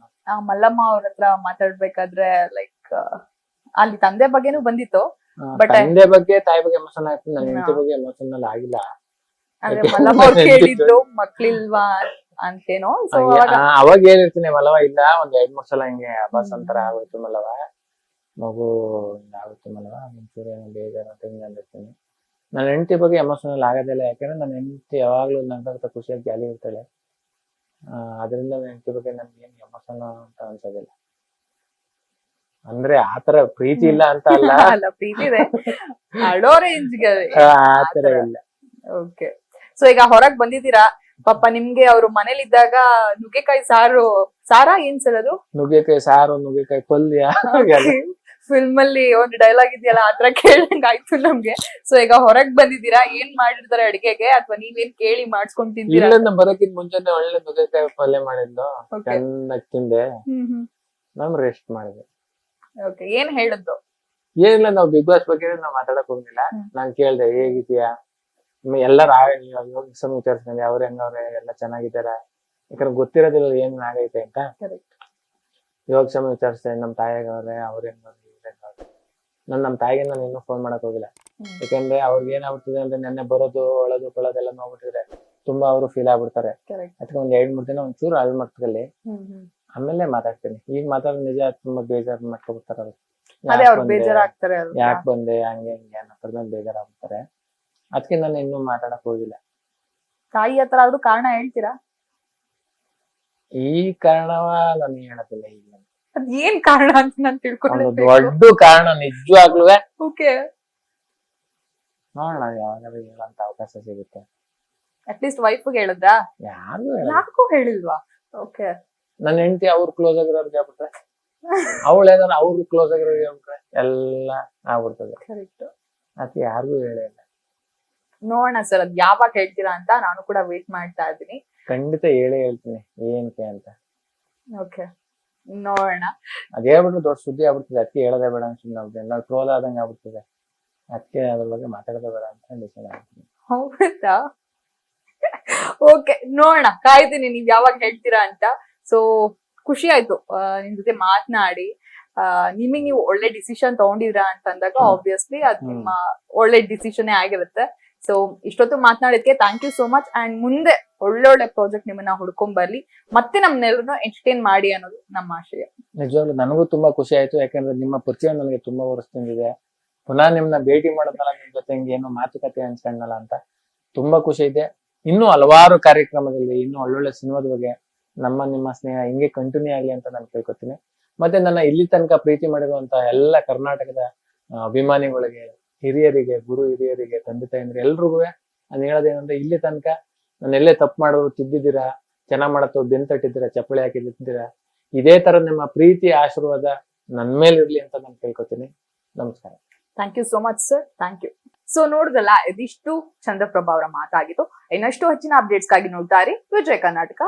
ನಾನು ಮಲ್ಲಮ್ಮ ಅವ್ರ ಹತ್ರ ಮಾತಾಡ್ಬೇಕಾದ್ರೆ ಲೈಕ್ ಅಲ್ಲಿ ತಂದೆ ಬಗ್ಗೆನೂ ಬಂದಿತ್ತು. ಬಟ್ ತಂದೆ ಬಗ್ಗೆ ತಾಯಿ ಬಗ್ಗೆ ಎಮೋಷನಲ್ ಆಯ್ತು, ನನ್ನ ಹೆಂಡತಿ ಬಗ್ಗೆ ಎಮೋಷನಲ್ ಆಗಿಲ್ಲ. ಅಂದ್ರೆ ಮಲ್ಲಮ್ಮ ಅವ್ರು ಕೇಳಿದ್ರು ಮಕ್ಳಿಲ್ವಾ ಅಂತೇನೋ. ಸೊ ಅವಾಗ ಹೇಳಿರ್ತೀನಿ ಮಲ್ಲವ ಇಲ್ಲ, ಒಂದ್ 2-3 ಸಲ ಹಿಂಗೆ ಅಬ್ಬಾಸ್ ಅಂತರ ಆಗೋಯ್ತು ಮಲ್ಲವ, ಮಗು ಆಗುತ್ತೆ ಮಲ್ಲವ, ಒಂಚೂರು ಏನೋ ಬೇಜಾರು ಅಂತ ಹಿಂಗೆ ಅಂದಿರ್ತೀನಿ. ನನ್ನ ಹೆಂಡತಿ ಬಗ್ಗೆ ಎಮೋಷನಲ್ ಆಗೋದಿಲ್ಲ, ಯಾಕಂದ್ರೆ ನನ್ನ ಹೆಂಡತಿ ಯಾವಾಗ್ಲೂ ನನ್ನ ಖುಷಿಯಾಗಿ ಜಾಲಿ ಇರ್ತಾಳೆ. ಅದರಿಂದ ನನ್ನ ಹೆಂಡತಿ ಬಗ್ಗೆ ನನ್ಗೆ ಏನ್ ಎಮೋಷನಲ್ ಅಂತ ಅನ್ಸೋದಿಲ್ಲ. ಅಂದ್ರೆ ಆತರ ಪ್ರೀತಿ ಇಲ್ಲ ಅಂತ ಅಲ್ಲ, ಅಲ್ಲ ಪ್ರೀತಿ ಇದೆ, ಅಡೋ ರೇಂಜ್ಗೆ ಆತರ ಇಲ್ಲ. ಓಕೆ. ಸೊ ಈಗ ಹೊರಗ್ ಬಂದಿದ್ದೀರಾ, ಪಾಪ ನಿಮ್ಗೆ ಅವ್ರು ಮನೇಲಿದ್ದಾಗ ನುಗ್ಗೆಕಾಯಿ ಸಾರಾ ಏನ್ ಸರ್ ಅದು? ನುಗ್ಗೆಕಾಯಿ ಸಾರು, ನುಗ್ಗೆಕಾಯಿ ಪಲ್ಯ. ಫಿಲ್ಮ್ ಅಲ್ಲಿ ಒಂದು ಡೈಲಾಗ್ ಇದೆಯಲ್ಲ, ಆತರ ಕೇಳಂಗ್ ಆಯ್ತು ನಮ್ಗೆ. ಸೊ ಈಗ ಹೊರಗ್ ಬಂದಿದ್ದೀರಾ, ಏನ್ ಮಾಡಿರ್ತಾರೆ ಅಡಿಗೆಗೆ, ಅಥವಾ ನೀವೇನ್ ಕೇಳಿ ಮಾಡ್ಸ್ಕೊಂಡ್ ತಿಂತೀರಾ? ಇಲ್ಲಿಂದ ಬರೋಕ್ಕಿಂತ ಮುಂಚೆನೆ ಒಳ್ಳೆ ನುಗ್ಗೆಕಾಯಿ ಪಲ್ಯ ಮಾಡಿದ್ದು, ಚೆನ್ನಾಗಿ ತಿಂದೆ, ನಾನು ರೆಸ್ಟ್ ಮಾಡಿದೆ. ಓಕೆ. ಏನ್ ಹೇಳಿದ್ರು? ಏನಿಲ್ಲ, ನಾವು ಬಿಗ್ ಬಾಸ್ ಬಗ್ಗೆ ನಾವ್ ಮಾತಾಡಕ್ ಹೋಗಿಲ್ಲ. ನಾನ್ ಕೇಳ್ದೆ ಹೇಗಿದ್ಯಾ, ಎಲ್ಲಾರು ಯೋಗ ವಿಚಾರಿಸ್ಕೊಂಡೆ, ಅವ್ರ ಹೆಂಗವ್ರೆ, ಎಲ್ಲ ಚೆನ್ನಾಗಿದಾರ, ಯಾಕಂದ್ರೆ ಗೊತ್ತಿರೋದಿಲ್ಲ ಏನ್ ಆಗೈತೆ ಅಂತ. ಯೋಗ ಕ್ಷಮ ವಿಚಾರಿಸ್ದೆ, ನಮ್ ತಾಯಿಗವ್ರೆ, ಅವ್ರ ಹೆಂಗವ್ರೆ, ಇವ್ರ ಹೆಂಗವ್ರೆ. ನಮ್ ತಾಯಿಗೆ ನಾನು ಇನ್ನೂ ಫೋನ್ ಮಾಡಕ್ ಹೋಗಿಲ್ಲ, ಯಾಕಂದ್ರೆ ಅವ್ರಿಗೆ ಏನಾಗ್ಬಿಡ್ತಿದೆ ಅಂದ್ರೆ ನೆನ್ನೆ ಬರೋದು ಒಳದು ಕೊಳೋದೆಲ್ಲ ನೋಡ್ಬಿಟ್ಟಿದ್ರೆ ತುಂಬಾ ಅವರು ಫೀಲ್ ಆಗ್ಬಿಡ್ತಾರೆ. ಅದಕ್ಕೆ ಒಂದ್ 2-3 ದಿನ ಒಂಚೂರು ಅಳ್ ಮಟ್ಟದಲ್ಲಿ ಆಮೇಲೆ ಮಾತಾಡ್ತೀನಿ. ಈಗ ಮಾತಾಡೋ ನಿಜ ತುಂಬಾ ಬೇಜಾರ್ ಮಾಡ್ಕೊಬಿಡ್ತಾರ ಅವ್ರು. ಯಾಕೆ ಬಂದೆ ಹಂಗೆ ಹಿಂಗೆ ಅನ್ನೋ ಬೇಜಾರಾಗ್ಬಿಡ್ತಾರೆ. ಅದಕ್ಕೆ ನಾನು ಇನ್ನೂ ಮಾತಾಡಕ್ ಹೋಗಿಲ್ಲ. ತಾಯಿ ಹತ್ರ ಆದ್ರೂ ಕಾರಣ ಹೇಳ್ತೀರಾ? ಈ ಕಾರಣವ ನನಗೆ ಹೇಳೋದಿಲ್ಲ ಈಗ. ಅದ್ ಏನ್ ಕಾರಣ ಅಂತ ನಾನ್ ಒಂದು ತಿಳ್ಕೊಳ್ಳೇಬೇಕು. ದೊಡ್ಡ ಕಾರಣ ನಿಜವಾಗ್ಲೂ. ಓಕೆ, ನೋಡೋಣ ಯಾವಾಗಾದ್ರೂ ಹೇಳೋಂತ ಅವಕಾಶ ಸಿಗುತ್ತೆ. ಅಟ್ಲೀಸ್ಟ್ ವೈಫ್ಗೆ ಹೇಳಿದ್ರಾ? ಯಾರು ಯಾರಿಗೂ ಹೇಳಿಲ್ವಾ? ಓಕೆ. ನನ್ನ ಹೆಂಡತಿ ಅವ್ರು ಕ್ಲೋಸ್ ಆಗಿರೋರ್ಗೆ ಹೇಳ್ಬಿಟ್ರೆ, ಅವಳು ಏನಾರ ಅವ್ರು ಕ್ಲೋಸ್ ಆಗಿರೋರ್ಗೆ ಹೇಳ್ಬಿಟ್ರೆ ಎಲ್ಲ ಆಗ್ಬಿಡ್ತದೆ. ಕರೆಕ್ಟ್. ಅದಕ್ಕೆ ಯಾರಿಗೂ ಹೇಳಿಲ್ಲ. ನೋಡೋಣ ಸರ್, ಅದ್ ಯಾವಾಗ ಹೇಳ್ತೀರಾ ಅಂತ ನಾನು ಕೂಡ ವೇಟ್ ಮಾಡ್ತಾ ಇದ್ದೀನಿ. ಖಂಡಿತ ಹೇಳೇ ಹೇಳ್ತೀನಿ ಏನಕ್ಕೆ ಅಂತ. ಓಕೆ, ನೋಡೋಣ. ಅದ್ ಹೇಳ್ಬಿಟ್ರೆ ದೊಡ್ಡ ಸುದ್ದಿ ಆಗ್ಬಿಡ್ತದೆ. ಅದಕ್ಕೆ ಹೇಳೋದೇ ಬೇಡ ಅಂತ ಸುಮ್ಮನೆ ಆಗ್ಬಿಡ್ತೀನಿ. ಎಲ್ಲ ಕ್ಲೋಸ್ ಆದಂಗೆ ಆಗ್ಬಿಡ್ತದೆ. ಅದಕ್ಕೆ ಅದ್ರ ಬಗ್ಗೆ ಮಾತಾಡೋದೇ ಬೇಡ ಅಂತ ಡಿಸೈಡ್ ಆಗ್ತೀನಿ. ಹೌದಾ? ಓಕೆ, ನೋಡೋಣ, ಕಾಯ್ತೀನಿ ನೀವ್ ಯಾವಾಗ ಹೇಳ್ತೀರಾ ಅಂತ. ಸೊ ಖುಷಿ ಆಯ್ತು ನಿಮ್ ಜೊತೆ ಮಾತನಾಡಿ. ನಿಮಗ್ ನೀವು ಒಳ್ಳೆ ಡಿಸಿಷನ್ ತಗೊಂಡಿದ್ರಾ ಅಂತ ಅಂದಾಗ ಆಬ್ವಿಯಸ್ಲಿ ಅದ್ ನಿಮ್ಮ ಒಳ್ಳೆ ಡಿಸಿಷನ್ ಆಗಿರುತ್ತೆ. ಸೊ ಇಷ್ಟೊತ್ತು ಮಾತನಾಡಿದ್ಕೆ thank you so much. And ಮುಂದೆ ಒಳ್ಳೊಳ್ಳೆ ಪ್ರಾಜೆಕ್ಟ್ ನಿಮ್ಮನ್ನ ಹುಡ್ಕೊಂಡ್ ಬರ್ಲಿ, ಮತ್ತೆ ನಮ್ನೆಲ್ಲರನ್ನು ಎಂಟರ್ಟೈನ್ ಮಾಡಿ ಅನ್ನೋದು ನಮ್ಮ ಆಶಯ. ನಿಜವಾಗ್ಲೂ ನನಗೂ ತುಂಬಾ ಖುಷಿ ಆಯ್ತು. ಯಾಕಂದ್ರೆ ನಿಮ್ಮ ಪರಿಚಯ ನನಗೆ ತುಂಬಾ ವರ್ಷದಿಂದ. ಪುನಃ ನಿಮ್ನ ಭೇಟಿ ಮಾಡೋದಲ್ಲ, ನಿಮ್ ಜೊತೆ ಹಿಂಗೆ ಏನೋ ಮಾತುಕತೆ ಅನ್ಸ್ಕೊಂಡಲ್ಲ ಅಂತ ತುಂಬಾ ಖುಷಿ ಇದೆ. ಇನ್ನೂ ಹಲವಾರು ಕಾರ್ಯಕ್ರಮದಲ್ಲಿ ಇನ್ನೂ ಒಳ್ಳೊಳ್ಳೆ ಸಿನಿಮಾದ ಬಗ್ಗೆ ನಿಮ್ಮ ಸ್ನೇಹ ಹಿಂಗೆ ಕಂಟಿನ್ಯೂ ಆಗ್ಲಿ ಅಂತ ನಾನು ಕೇಳ್ಕೊತೀನಿ. ಮತ್ತೆ ನನ್ನ ಇಲ್ಲಿ ತನಕ ಪ್ರೀತಿ ಮಾಡಿರುವಂತ ಎಲ್ಲ ಕರ್ನಾಟಕದ ಅಭಿಮಾನಿಗಳಿಗೆ, ಹಿರಿಯರಿಗೆ, ಗುರು ಹಿರಿಯರಿಗೆ, ತಂದೆ ತಾಯಂದ್ರೆ ಎಲ್ರಿಗೂ ನಾನು ಹೇಳೋದೇನಂದ್ರೆ, ಇಲ್ಲಿ ತನಕ ನಾನು ಎಲ್ಲೇ ತಪ್ಪು ಮಾಡೋರು ತಿದ್ದಿದ್ದೀರಾ, ಚೆನ್ನಾಗ್ ಮಾಡತ್ತೋ ಬೆನ್ ತಟ್ಟಿದ್ದೀರಾ, ಚಪ್ಪಳಿ ಹಾಕಿದ್ದೀರಾ. ಇದೇ ತರ ನಿಮ್ಮ ಪ್ರೀತಿ ಆಶೀರ್ವಾದ ನನ್ ಮೇಲೆ ಇರ್ಲಿ ಅಂತ ನಾನು ಕೇಳ್ಕೊತೀನಿ. ನಮಸ್ಕಾರ. Thank you so much sir, thank you. So ನೋಡುದಲ್ಲ, ಇದಿಷ್ಟು ಚಂದ್ರಪ್ರಭಾ ಅವರ ಮಾತಾಗಿತ್ತು. ಇನ್ನಷ್ಟು ಹೆಚ್ಚಿನ ಅಪ್ಡೇಟ್ಸ್ ಗಾಗಿ ನೋಡ್ತಾ ಇರಿ ವಿಜಯ ಕರ್ನಾಟಕ.